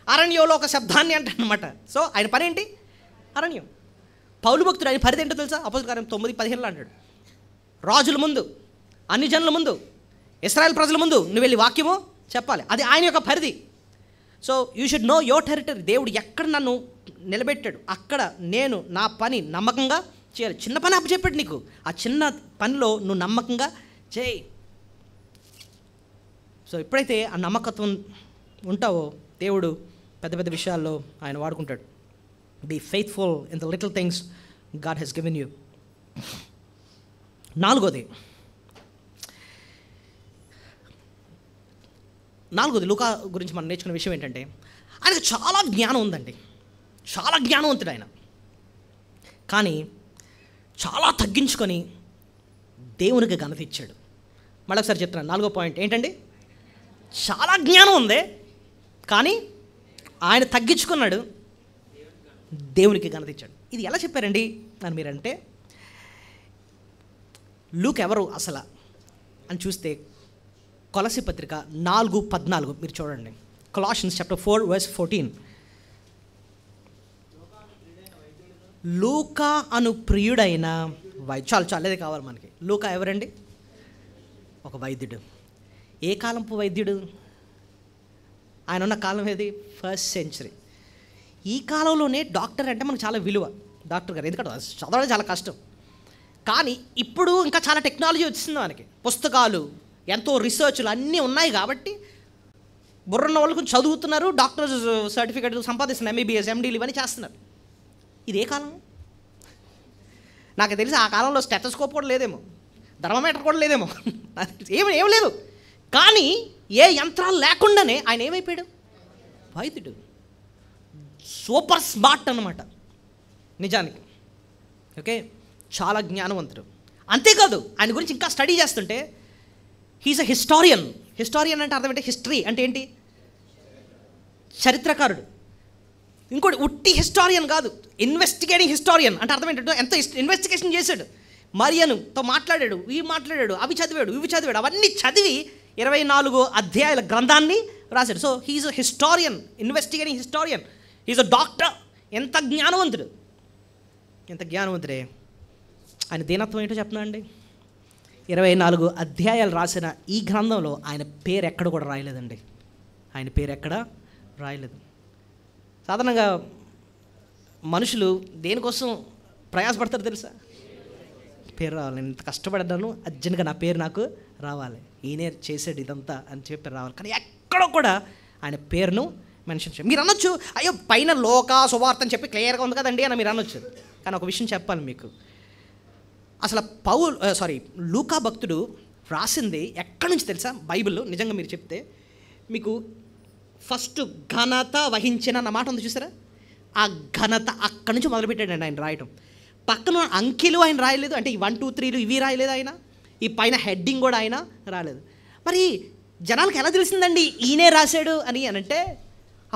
అరణ్యంలో ఒక శబ్దాన్ని అంటారనమాట. సో ఆయన పని ఏంటి? అరణ్యం. పౌలు భక్తుడు ఆయన పరిధి ఏంటో తెలుసా? అపోస్తలుల కార్యం 9:15 అంటాడు, రాజుల ముందు, అన్ని జనుల ముందు, ఇశ్రాయేల్ ప్రజల ముందు నువ్వు వెళ్ళి వాక్యము చెప్పాలి. అది ఆయన యొక్క పరిధి. So you should know your territory. దేవుడు ఎక్కడ నన్ను నిలబెట్టాడు అక్కడ నేను నా పని నమ్మకంగా చేయాలి. చిన్న పని అప్పచెప్పాడు నీకు, ఆ చిన్న పనిలో నువ్వు నమ్మకంగా చేయి. సో ఎప్పుడైతే ఆ నమ్మకత్వం ఉంటావో దేవుడు పెద్ద పెద్ద విషయాల్లో ఆయన వాడుకుంటాడు. Be faithful in the little things God has given you. నాలుగోది లూకా గురించి మనం నేర్చుకున్న విషయం ఏంటంటే, ఆయనకు చాలా జ్ఞానం ఉందండి, చాలా జ్ఞానవంతుడు ఆయన. కానీ చాలా తగ్గించుకొని దేవునికి ఘనత ఇచ్చాడు. మళ్ళొకసారి చెప్తున్నాను, 4వ పాయింట్ ఏంటండి? చాలా జ్ఞానం ఉంది కానీ ఆయన తగ్గించుకున్నాడు, దేవునికి ఘనత ఇచ్చాడు. ఇది ఎలా చెప్పారండి అని మీరంటే, లూకా ఎవరు అసలు అని చూస్తే కొలస్సీ పత్రిక 4:14 మీరు చూడండి. కొలాషియన్స్ చాప్టర్ 4:14. లూకా అను ప్రియుడైన చాలు అదే కావాలి మనకి. లూకా ఎవరండి? ఒక వైద్యుడు. ఏ కాలంపు వైద్యుడు? ఆయన ఉన్న కాలం ఏది? 1st century. ఈ కాలంలోనే డాక్టర్ అంటే మనకు చాలా విలువ, డాక్టర్ గారు, ఎందుకంటే చదవడం చాలా కష్టం. కానీ ఇప్పుడు ఇంకా చాలా టెక్నాలజీ వచ్చింది మనకి, పుస్తకాలు, ఎంతో రీసెర్చ్లు అన్నీ ఉన్నాయి కాబట్టి బుర్రన్న వాళ్ళు కొంచెం చదువుతున్నారు, డాక్టర్ సర్టిఫికేట్ సంపాదిస్తున్నారు, MBBS MDలు ఇవన్నీ చేస్తున్నారు. ఇది ఏ కాలం? నాకు తెలిసి ఆ కాలంలో స్టెథోస్కోప్ కూడా లేదేమో, థర్మామీటర్ కూడా లేదేమో, ఏం లేదు. కానీ ఏ యంత్రాలు లేకుండానే ఆయన ఏమైపోయాడు? వైద్యుడు. సూపర్ స్మార్ట్ అన్నమాట నిజానికి. ఓకే, చాలా జ్ఞానవంతుడు. అంతేకాదు, ఆయన గురించి ఇంకా స్టడీ చేస్తుంటే హీఈస్ అ హిస్టారియన్. హిస్టారియన్ అంటే అర్థం ఏంటి? హిస్టరీ అంటే ఏంటి? చరిత్రకారుడు. ఇంకోటి ఉట్టి హిస్టారియన్ కాదు, ఇన్వెస్టిగేటింగ్ హిస్టారియన్ అంటే అర్థం ఏంటంటే ఎంత ఇన్వెస్టిగేషన్ చేశాడు. మరియనుతో మాట్లాడాడు, మాట్లాడాడు, అవి చదివాడు, ఇవి చదివాడు, అవన్నీ చదివి 24 అధ్యాయాల గ్రంథాన్ని రాశాడు. So he is a historian, investigating historian. He is a doctor. ఎంత జ్ఞానవంతుడు, ఎంత జ్ఞానవంతుడే. ఆయన దీనత్వం ఏంటో చెప్తున్నా అండి. 24 అధ్యాయాలు రాసిన ఈ గ్రంథంలో ఆయన పేరు ఎక్కడ కూడా రాయలేదండి. ఆయన పేరు ఎక్కడ రాయలేదు. సాధారణంగా మనుషులు దేనికోసం ప్రయాసపడతారు తెలుసా? పేరు రావాలి. నేను ఇంత కష్టపడ్డాను, అర్జెంట్గా నా పేరు నాకు రావాలి, ఈయనే చేసాడు ఇదంతా అని చెప్పి రావాలి. కానీ ఎక్కడో కూడా ఆయన పేరును మెన్షన్ చేయాలి. మీరు అనొచ్చు, అయ్యో పైన లోకా సువార్త అని చెప్పి క్లియర్గా ఉంది కదండి అని మీరు అనొచ్చు. కానీ ఒక విషయం చెప్పాలి మీకు. అసలు లూకా భక్తుడు రాసింది ఎక్కడి నుంచి తెలుసా? బైబిల్లో నిజంగా మీరు చెప్తే మీకు ఫస్ట్ ఘనత వహించిన అన్న మాట ఉంది చూసారా? ఆ ఘనత అక్కడి నుంచి మొదలుపెట్టాడండి ఆయన రాయటం. పక్కన అంకెలు ఆయన రాయలేదు, అంటే ఈ 1 2 3 ఇవి రాయలేదు ఆయన, ఈ పైన హెడ్డింగ్ కూడా ఆయన రాలేదు. మరి జనాలకు ఎలా తెలిసిందండి ఈయనే రాశాడు అని అంటే,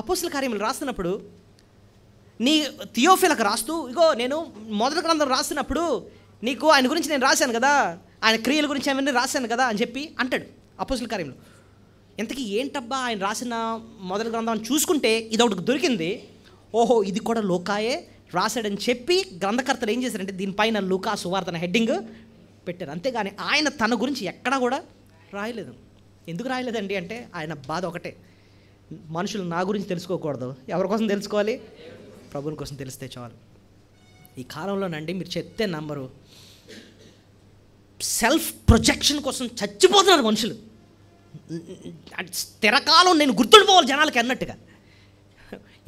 అపోస్తల కార్యములు రాస్తున్నప్పుడు నీ థియోఫిలకు రాస్తూ, ఇగో నేను మొదటి గ్రంథం రాస్తున్నప్పుడు నీకు ఆయన గురించి నేను రాశాను కదా, ఆయన క్రియల గురించి అవన్నీ రాశాను కదా అని చెప్పి అంటాడు అపోస్తల కార్యంలో. ఇంతకీ ఏంటబ్బా ఆయన రాసిన మొదటి గ్రంథం చూసుకుంటే ఇది ఒకటి దొరికింది. ఓహో, ఇది కూడా లూకాయే రాశాడని చెప్పి గ్రంథకర్తలు ఏం చేశారంటే దీనిపైన లూకా సువార్త అనే హెడ్డింగ్ పెట్టారు. అంతేగాని ఆయన తన గురించి ఎక్కడా కూడా రాయలేదు. ఎందుకు రాయలేదండి అంటే ఆయన బాధ ఒకటే, మనుషులు నా గురించి తెలుసుకోకూడదు. ఎవరి కోసం తెలుసుకోవాలి? ప్రభుని కోసం తెలిస్తే చాలు. ఈ కాలంలోనండి మీరు చెప్తే నమ్మరు, సెల్ఫ్ ప్రొజెక్షన్ కోసం చచ్చిపోతున్నారు మనుషులు. స్థిరకాలం నేను గుర్తుండిపోవాలి జనాలకి అన్నట్టుగా.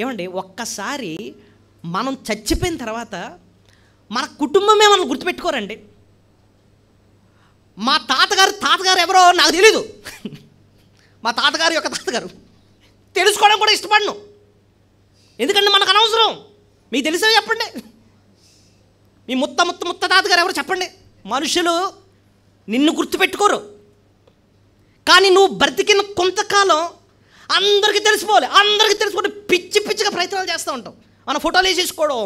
ఏమండి, ఒక్కసారి మనం చచ్చిపోయిన తర్వాత మన కుటుంబమే మనం గుర్తుపెట్టుకోరండి. మా తాతగారు ఎవరో నాకు తెలీదు, మా తాతగారు యొక్క తాతగారు తెలుసుకోవడం కూడా ఇష్టపడను. ఎందుకంటే మనకు అనవసరం. మీకు తెలిసే చెప్పండి, మీ ముత్త తాతగారు ఎవరు చెప్పండి. మనుషులు నిన్ను గుర్తుపెట్టుకోరు. కానీ నువ్వు బ్రతికిన కొంతకాలం అందరికీ తెలిసిపోతే పిచ్చిగా ప్రయత్నాలు చేస్తూ ఉంటాం. మన ఫోటోలు వేసేసుకోవడం,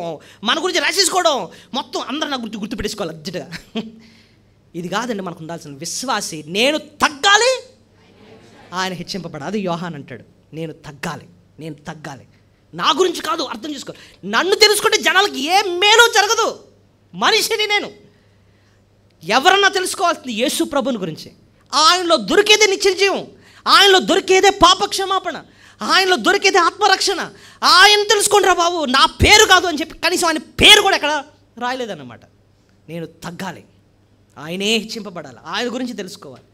మన గురించి రాసేసుకోవడం, మొత్తం అందరూ నా గుర్తు పెట్టేసుకోవాలి అర్జెంటుగా. ఇది కాదండి మనకు ఉండాల్సిన విశ్వాసి. నేను తగ్గాలి, ఆయన హెచ్చింపబడాలి. అది యోహాన్ అంటాడు, నేను తగ్గాలి. నా గురించి కాదు, అర్థం చేసుకో. నన్ను తెలుసుకుంటే జనాలకి ఏ మేలు జరగదు. మనిషిని నేను. ఎవరన్నా తెలుసుకోవాల్సింది యేసు ప్రభుని గురించి. ఆయనలో దొరికేదే నిత్యజీవం, ఆయనలో దొరికేదే పాపక్షమాపణ, ఆయనలో దొరికేదే ఆత్మరక్షణ. ఆయన తెలుసుకుంటారా బాబు, నా పేరు కాదు అని చెప్పి కనీసం ఆయన పేరు కూడా ఎక్కడ రాయలేదన్నమాట. నేను తగ్గాలి, ఆయనే హెచ్చింపబడాలి, ఆయన గురించి తెలుసుకోవాలి.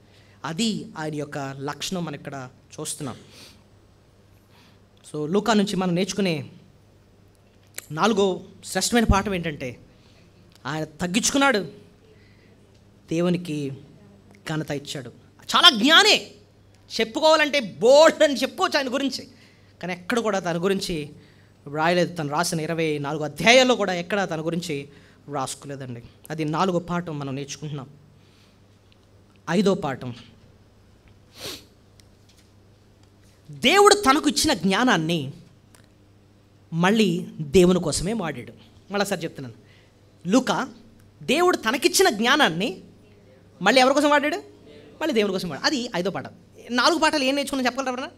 అది ఆయన యొక్క లక్షణం మనం ఇక్కడ చూస్తున్నాం. సో లూకా నుంచి మనం నేర్చుకునే 4వ శ్రేష్టమైన పాఠం ఏంటంటే, ఆయన తగ్గించుకున్నాడు, దేవునికి ఘనత ఇచ్చాడు. చాలా జ్ఞానే, చెప్పుకోవాలంటే బోల్డ్ అని చెప్పుకోవచ్చు ఆయన గురించి, కానీ ఎక్కడ కూడా తన గురించి రాయలేదు. తను రాసిన 24 అధ్యాయాల్లో కూడా ఎక్కడ తన గురించి రాసుకోలేదండి. అది 4వ పాఠం మనం నేర్చుకుంటున్నాం. 5వ పాఠం, దేవుడు తనకు ఇచ్చిన జ్ఞానాన్ని మళ్ళీ దేవుని కోసమే వాడాడు. మళ్ళీసారి చెప్తున్నాను, లూకా దేవుడు తనకిచ్చిన జ్ఞానాన్ని మళ్ళీ ఎవరి కోసం వాడాడు? మళ్ళీ దేవుని కోసం వాడాడు. అది 5వ పాఠం. 4 పాఠాలు ఏం నేర్చుకున్నాం చెప్పగలరా?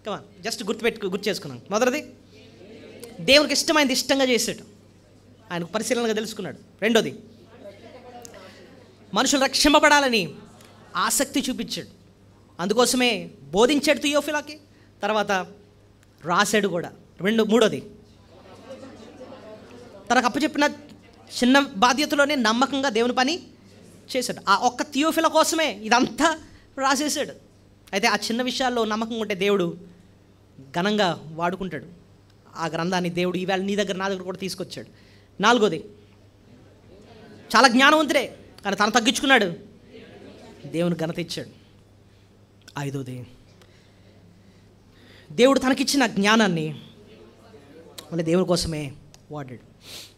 కమా, జస్ట్ గుర్తు చేసుకున్నాం. మొదటిది, దేవునికి ఇష్టమైనది ఇష్టంగా చేశాడు, ఆయనకు పరిశీలనగా తెలుసుకున్నాడు. రెండోది, మనుషులు రక్షింపబడాలని ఆసక్తి చూపించాడు, అందుకోసమే బోధించాడు థియోఫిలాకి, తర్వాత రాశాడు కూడా. మూడోది, తనకు అప్పచెప్పిన చిన్న బాధ్యతలోనే నమ్మకంగా దేవుని పని చేశాడు. ఆ ఒక్క థియోఫిలా కోసమే ఇదంతా రాసేసాడు. అయితే ఆ చిన్న విషయాల్లో నమ్మకం ఉంటే దేవుడు ఘనంగా వాడుకుంటాడు. ఆ గ్రంథాన్ని దేవుడు ఈవేళ నీ దగ్గర, నా దగ్గర కూడా తీసుకొచ్చాడు. 4వది, చాలా జ్ఞానవంతుడే కానీ తను తగ్గించుకున్నాడు, దేవుని ఘనత ఇచ్చాడు. 5వది, దేవుడు తనకిచ్చిన జ్ఞానాన్ని మళ్ళీ దేవుని కోసమే వాడాడు.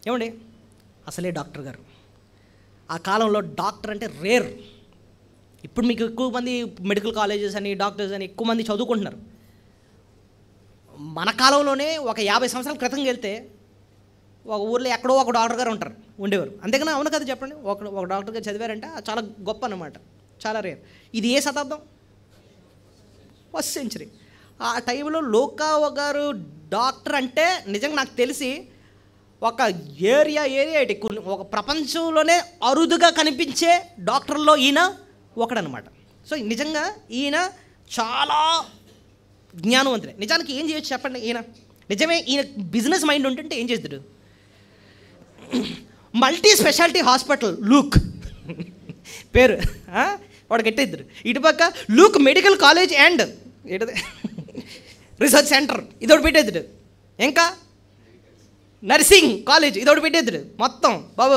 ఏమండి, అసలే డాక్టర్ గారు, ఆ కాలంలో డాక్టర్ అంటే రేర్. ఇప్పుడు మీకు ఎక్కువ మంది మెడికల్ కాలేజెస్ అని, డాక్టర్స్ అని ఎక్కువ మంది చదువుకుంటున్నారు. మన కాలంలోనే ఒక 50 సంవత్సరాల క్రితం వెళ్తే ఒక ఊర్లో ఎక్కడో ఒక డాక్టర్ గారు ఉండేవారు. అంతేగాని అవును కదా చెప్పండి, ఒక డాక్టర్ గారు చదివారంటే చాలా గొప్ప అన్నమాట, చాలా రేర్. ఇది ఏ శతాబ్దం? 1st century. ఆ టైంలో లూకా గారు డాక్టర్ అంటే నిజంగా నాకు తెలిసి ఒక ఏరియా ఒక ప్రపంచంలోనే అరుదుగా కనిపించే డాక్టర్లో ఈయన ఒకడనమాట. సో నిజంగా ఈయన చాలా జ్ఞానవంతుడే. నిజానికి ఏం చేయొచ్చు చెప్పండి? నిజమే ఈయన బిజినెస్ మైండ్ ఉంటుంటే ఏం చేస్తాడు? మల్టీ స్పెషాలిటీ హాస్పిటల్ లూక్ పేరు వాడు కట్టేద్దరు. ఇటుపక్క Luke medical college and research centre ఇదొకటి పెట్టేద్దుడు. ఇంకా నర్సింగ్ కాలేజ్ ఇదొకటి పెట్టేద్దుడు. మొత్తం బాబు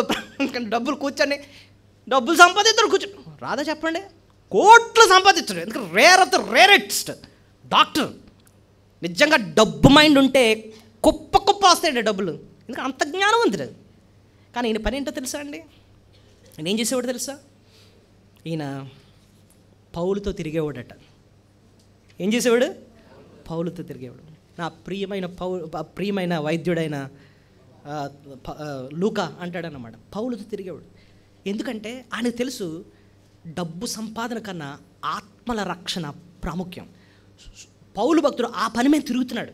డబ్బులు సంపాదిస్తాడు కూర్చో రాదా చెప్పండి? కోట్లు సంపాదించాడు. ఎందుకంటే rare of the rarest doctor. నిజంగా డబ్బు మైండ్ ఉంటే కుప్ప వస్తాయండి డబ్బులు, ఎందుకంటే అంత జ్ఞానవంతుడు. కానీ ఈయన పని ఏంటో తెలుసా అండి? ఆయన ఏం చేసేవాడు తెలుసా? ఈయన పౌలుతో తిరిగేవాడట. ఏం చేసేవాడు? పౌలుతో తిరిగేవాడు. నా ప్రియమైన వైద్యుడైన లూకా అంటాడన్నమాట, పౌలుతో తిరిగేవాడు. ఎందుకంటే ఆయనకు తెలుసు డబ్బు సంపాదన కన్నా ఆత్మల రక్షణ ప్రాముఖ్యం. పౌలు భక్తుడు ఆ పని మీద తిరుగుతున్నాడు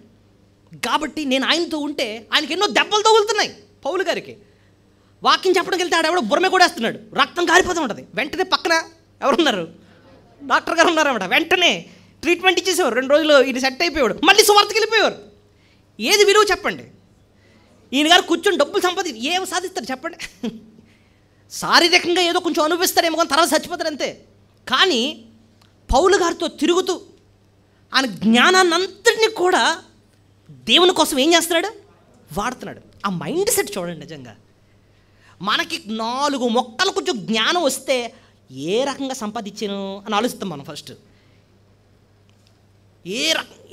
కాబట్టి నేను ఆయనతో ఉంటే ఆయనకి ఎన్నో దెబ్బలు తగులుతున్నాయి. పౌలు గారికి వాక్యం చెప్పడానికి వెళ్తే ఆడెవడో బుర్ర కూడా వేస్తున్నాడు, రక్తం కారిపోతూ ఉంటుంది. వెంటనే పక్కన ఎవరున్నారు? డాక్టర్ గారు ఉన్నారన్నమాట. వెంటనే ట్రీట్మెంట్ ఇచ్చేసేవారు. 2 రోజులు ఈయన సెట్ అయిపోయాడు, మళ్ళీ సువార్తకి వెళ్ళిపోయేవారు. ఏది విలువ చెప్పండి? ఈయన గారు కూర్చొని డబ్బులు ఏం సాధిస్తారు చెప్పండి? శారీరకంగా ఏదో కొంచెం అనుభవిస్తాడేమో కానీ తర్వాత చచ్చిపోతారు అంతే. కానీ పౌలు గారితో తిరుగుతూ ఆయన జ్ఞానాన్ని అంతటినీ కూడా దేవుని కోసం ఏం చేస్తున్నాడు? వాడుతున్నాడు. ఆ మైండ్ సెట్ చూడండి. నిజంగా మనకి 4 మొక్కలు కొంచెం జ్ఞానం వస్తే ఏ రకంగా సంపాదించాను అని ఆలోచిస్తాం మనం ఫస్ట్.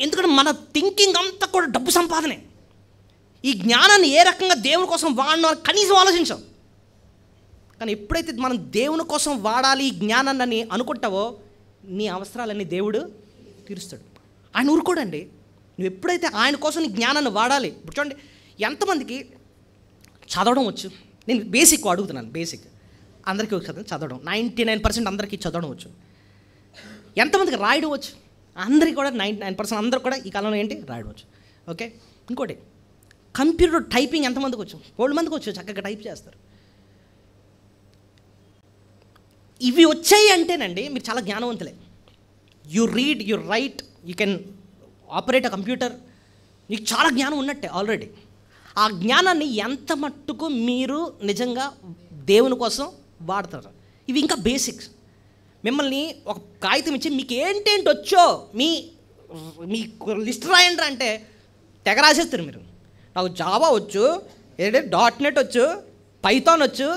ఎందుకంటే మన థింకింగ్ అంతా కూడా డబ్బు సంపాదనే. ఈ జ్ఞానాన్ని ఏ రకంగా దేవుని కోసం వాడడం అని కనీసం ఆలోచించాం. కానీ ఎప్పుడైతే మనం దేవుని కోసం వాడాలి ఈ జ్ఞానాన్ని అనుకుంటావో నీ అవసరాలన్నీ దేవుడు తీరుస్తాడు. ఆయన ఊరుకోడండి. నువ్వు ఎప్పుడైతే ఆయన కోసం నీ జ్ఞానాన్ని వాడాలి. ఇప్పుడు చూడండి, ఎంతమందికి చదవడం వచ్చు? నేను బేసిక్ అడుగుతున్నాను. బేసిక్ అందరికీ వచ్చు చదవడం. 99% అందరికీ చదవడం వచ్చు. ఎంతమందికి రాయడం వచ్చు? అందరికీ కూడా 99% అందరూ కూడా ఈ కాలంలో ఏంటి రాయడం వచ్చు. ఓకే, ఇంకోటి కంప్యూటర్ టైపింగ్ ఎంతమందికి వచ్చు? 100 మందికి వచ్చు, చక్కగా టైప్ చేస్తారు. ఇవి వచ్చాయి అంటేనండి మీరు చాలా జ్ఞానవంతులే. You read, you write, you can operate a computer. నీకు చాలా జ్ఞానం ఉన్నట్టే ఆల్రెడీ. ఆ జ్ఞానాన్ని ఎంత మట్టుకు మీరు నిజంగా దేవుని కోసం వాడతారు? ఇవి ఇంకా బేసిక్స్. మిమ్మల్ని ఒక కాగితం ఇచ్చి మీకు ఏంటేంటి వచ్చో మీ లిస్ట్ రాయండి అంటే తెగ రాసేస్తారు మీరు. నాకు జావా వచ్చు, ఏంటంటే .NET వచ్చు, పైథాన్ వచ్చు,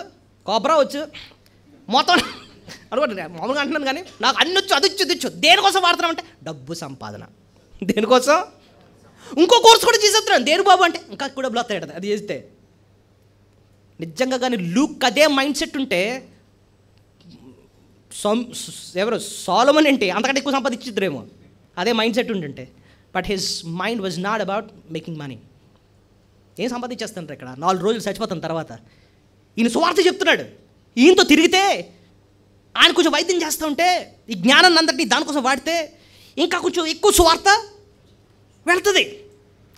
కోబ్రా వచ్చు, మొత్తం అనుకోండి. మామూలుగా అంటున్నాను కానీ నాకు అన్ని వచ్చు, అది వచ్చు, ఇది వచ్చు. దేనికోసం వాడుతున్నామంటే డబ్బు సంపాదన. దేనికోసం? ఇంకో కోర్సు కూడా చేసేస్తున్నాను. దేని బాబు అంటే ఇంకా కూడా డబ్బులు వస్తాయి కదా అది చేస్తే. నిజంగా కానీ లూక్ అదే మైండ్ సెట్ ఉంటే ఎవరు సోలొమన్ ఏంటి అంతకంటే ఎక్కువ సంపాదించిద్రేమో, అదే మైండ్ సెట్ ఉంటుంటే. But his mind was not about making money. ఏం సంపాదించేస్తాను ఇక్కడ, 4 రోజులు చచ్చిపోతాను తర్వాత. ఈయన సువార్త చెప్తున్నాడు, ఈయనతో తిరిగితే ఆయన కొంచెం వైద్యం చేస్తూ ఉంటే ఈ జ్ఞానాన్ని అందరినీ దానికోసం వాడితే ఇంకా కొంచెం ఎక్కువ సువార్త వెళ్తుంది.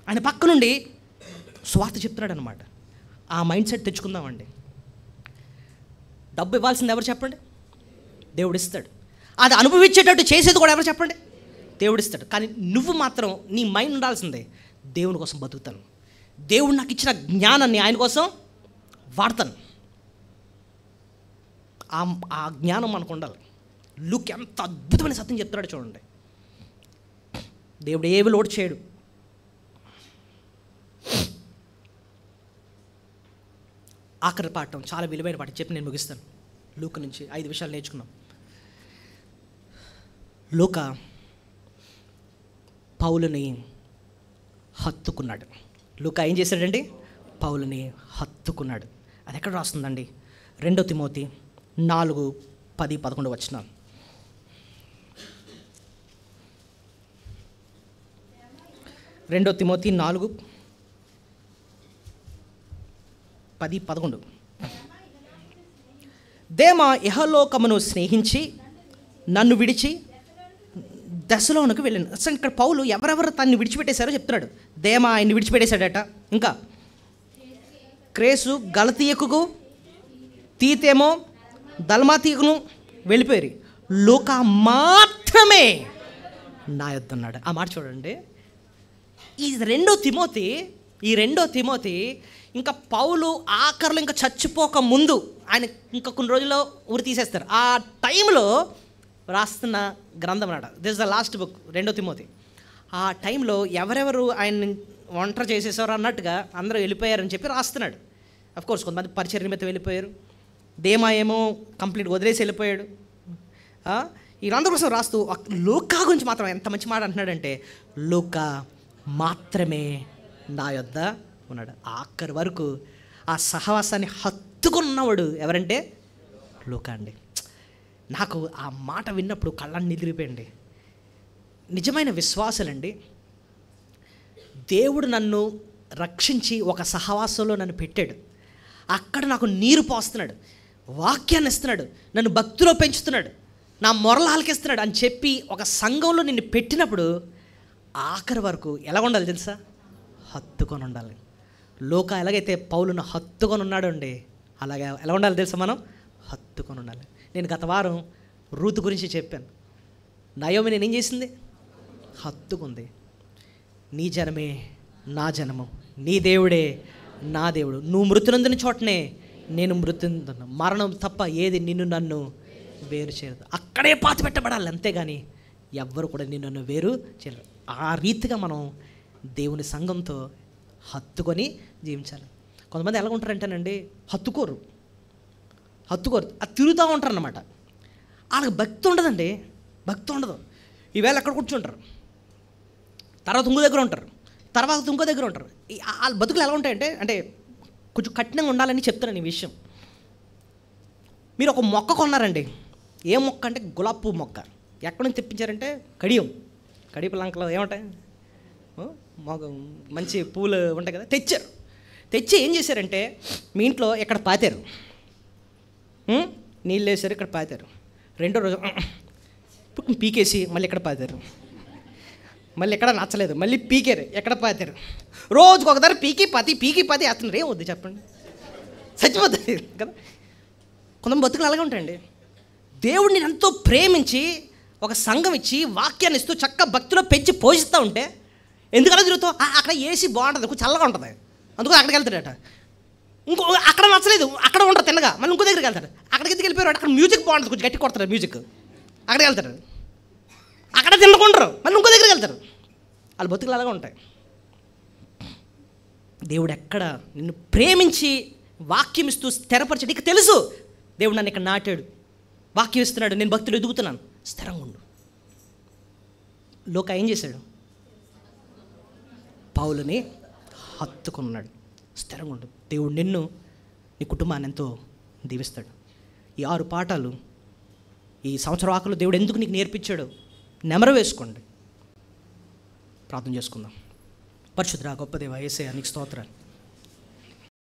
ఆయన పక్క నుండి సువార్త చెప్తున్నాడు అనమాట. ఆ మైండ్ సెట్ తెచ్చుకుందామండి. డబ్బు ఇవ్వాల్సింది ఎవరు చెప్పండి? దేవుడు ఇస్తాడు. అది అనుభవించేటట్టు చేసేది కూడా ఎవరు చెప్పండి? దేవుడు ఇస్తాడు. కానీ నువ్వు మాత్రం నీ మైండ్ ఉండాల్సిందే, దేవుని కోసం బతుకుతాను, దేవుడు నాకు ఇచ్చిన జ్ఞానాన్ని ఆయన కోసం వాడతాను. ఆ జ్ఞానం మనకు ఉండాలి. లుక్ ఎంత అద్భుతమైన సత్యం చెప్తున్నాడు చూడండి. దేవుడు ఏవి లోటు చేయడు. ఆఖరి పాఠం చాలా విలువైన పాఠం చెప్పి నేను ముగిస్తాను. లూకా నుంచి 5 విషయాలు నేర్చుకున్నాం. లూకా పౌలుని హత్తుకున్నాడు. లూకా ఏం చేశాడండి? పౌలుని హత్తుకున్నాడు. అది ఎక్కడ రాస్తుందండి? 2 తిమోతి 4:10-11 వచనాలు. తిమోతి 4:10-11. దేమా ఇహలోకమును స్నేహించి నన్ను విడిచి దశలోనికి వెళ్ళాను. అసలు ఇక్కడ పౌలు ఎవరెవరు తన్ని విడిచిపెట్టేశారో చెప్తున్నాడు. దేమా ఆయన్ని విడిచిపెట్టేశాడట. ఇంకా క్రేసు గలతీయకు, తీతేమో దల్మాతీయకును వెళ్ళిపోయారు. లూకా మాత్రమే నా యొద్ద ఉన్నాడు. ఆ మాట చూడండి. ఈ 2 తిమోతి ఇంకా పౌలు ఆఖరిలో ఇంకా చచ్చిపోక ముందు, ఆయన ఇంకా కొన్ని రోజుల్లో ఊరి తీసేస్తారు. ఆ టైంలో రాస్తున్న గ్రంథం అన్నాడు. This the last book 2 Timothy. ఆ టైంలో ఎవరెవరు ఆయన్ని ఒంటరి చేసేసారో అన్నట్టుగా అందరూ వెళ్ళిపోయారని చెప్పి రాస్తున్నాడు. అఫ్కోర్స్ కొంతమంది పరిచర్య నిమిత్తం వెళ్ళిపోయారు. దేమా ఏమో కంప్లీట్గా వదిలేసి వెళ్ళిపోయాడు. వీళ్ళందరి కోసం రాస్తూ లూకా గురించి మాత్రం ఎంత మంచి మాట అంటున్నాడంటే, లూకా మాత్రమే నా యొద్ద ఉన్నాడు. ఆఖరి వరకు ఆ సహవాసాన్ని హత్తుకున్నవాడు ఎవరంటే లూకా అండి. నాకు ఆ మాట విన్నప్పుడు కళ్ళని నిద్రిపోయండి. నిజమైన విశ్వాసాలండి, దేవుడు నన్ను రక్షించి ఒక సహవాసంలో నన్ను పెట్టాడు. అక్కడ నాకు నీరు పోస్తున్నాడు, వాక్యాన్ని ఇస్తున్నాడు, నన్ను భక్తిలో పెంచుతున్నాడు, నా మొరలు ఆలకిస్తున్నాడు అని చెప్పి ఒక సంఘంలో నిన్ను పెట్టినప్పుడు ఆఖరి వరకు ఎలా ఉండాలి తెలుసా? హత్తుకొని ఉండాలి. లూకా ఎలాగైతే పౌలును హత్తుకొని ఉన్నాడు అండి, అలాగే ఎలా ఉండాలి తెలుసా? మనం హత్తుకొని ఉండాలి. నేను గత వారం రూతు గురించి చెప్పాను. నయోమి నేను ఏం చేసింది? హత్తుకుంది. నీ జనమే నా జనము, నీ దేవుడే నా దేవుడు, నువ్వు మృతునందుని చోటనే నేను మృతునందును, మరణం తప్ప ఏది నిన్ను నన్ను వేరు చేయదు. అక్కడే పాతి పెట్టబడాలి, అంతేగాని ఎవ్వరు కూడా నిన్ను నన్ను వేరు చేయరు. ఆ రీతిగా మనం దేవుని సంఘంతో హత్తుకొని జీవించాలి. కొంతమంది ఎలా ఉంటారంటేనండి, హత్తుకోరు, అది తిరుగుతూ ఉంటారు అన్నమాట. వాళ్ళకి భక్తి ఉండదండి, భక్తి ఉండదు. ఈవేళ ఎక్కడ కూర్చుంటారు, తర్వాత ఇంకో దగ్గర ఉంటారు, తర్వాత ఇంకో దగ్గర ఉంటారు. వాళ్ళ బతుకులు ఎలా ఉంటాయంటే, అంటే కొంచెం కఠినంగా ఉండాలని చెప్తున్నాను ఈ విషయం. మీరు ఒక మొక్క కొన్నారండి. ఏ మొక్క అంటే గులాబీ పువ్వు మొక్క. ఎక్కడి నుంచి తెప్పించారంటే కడియపు లంకలో ఏమంటాయి, మంచి పూలు ఉంటాయి కదా, తెచ్చి ఏం చేశారంటే మీ ఇంట్లో ఎక్కడ పాతారు, నీళ్ళు వేసారు, ఇక్కడ పాతారు. 2వ రోజు ఇప్పుడు పీకేసి మళ్ళీ ఎక్కడ పాతారు, మళ్ళీ ఎక్కడ నచ్చలేదు మళ్ళీ పీకారు, ఎక్కడ పాతారు. రోజుకు ఒకసారి పీకి పతి వేస్తున్నారు. ఏం వద్దు చెప్పండి, చచ్చిపోతుంది కదా. కొంతమంది బతుకులు అలాగే ఉంటాయండి. దేవుడిని ఎంతో ప్రేమించి ఒక సంఘం ఇచ్చి వాక్యాన్ని ఇస్తూ చక్క భక్తిలో పెంచి పోషిస్తూ ఉంటే ఎందుకలా తిరుగుతావు? అక్కడ ఏసీ బాగుంటుంది, కొంచెం చల్లగా ఉంటుంది, అందుకని అక్కడికి వెళ్తాడట. ఇంకో అక్కడ నచ్చలేదు, అక్కడ ఉంటారు తిన్నగా, మళ్ళీ ఇంకో దగ్గరికి వెళ్తాడు. అక్కడికి ఎందుకు వెళ్ళిపోయారు? అక్కడ మ్యూజిక్ బాగుంటుంది, కొంచెం గట్టి కొడతారు మ్యూజిక్. అక్కడికి వెళ్తారు, అక్కడ తినకుంటారు, మళ్ళీ ఇంకో దగ్గరికి వెళ్తారు. వాళ్ళ బతుకులు అలాగా ఉంటాయి. దేవుడు ఎక్కడ నిన్ను ప్రేమించి వాక్యం ఇస్తూ స్థిరపరిచాడు. నీకు తెలుసు దేవుడు నన్ను ఇక్కడ నాటాడు, వాక్యం ఇస్తున్నాడు, నేను భక్తులు ఎదుగుతున్నాను, స్థిరంగా ఉండు. లోక ఏం చేశాడు? పౌలుని హత్తుకున్నాడు. స్థిరంగా ఉండు. దేవుడు నిన్ను, నీ కుటుంబాన్ని ఎంతో దీవిస్తాడు. ఈ 6 పాఠాలు ఈ సంవత్సరం ఆకులు దేవుడు ఎందుకు నీకు నేర్పించాడో నెమరు వేసుకోండి. ప్రార్థన చేసుకుందాం. పరిశుద్ధ గొప్ప దేవా యేసయ్యా నీకు స్తోత్రాలు.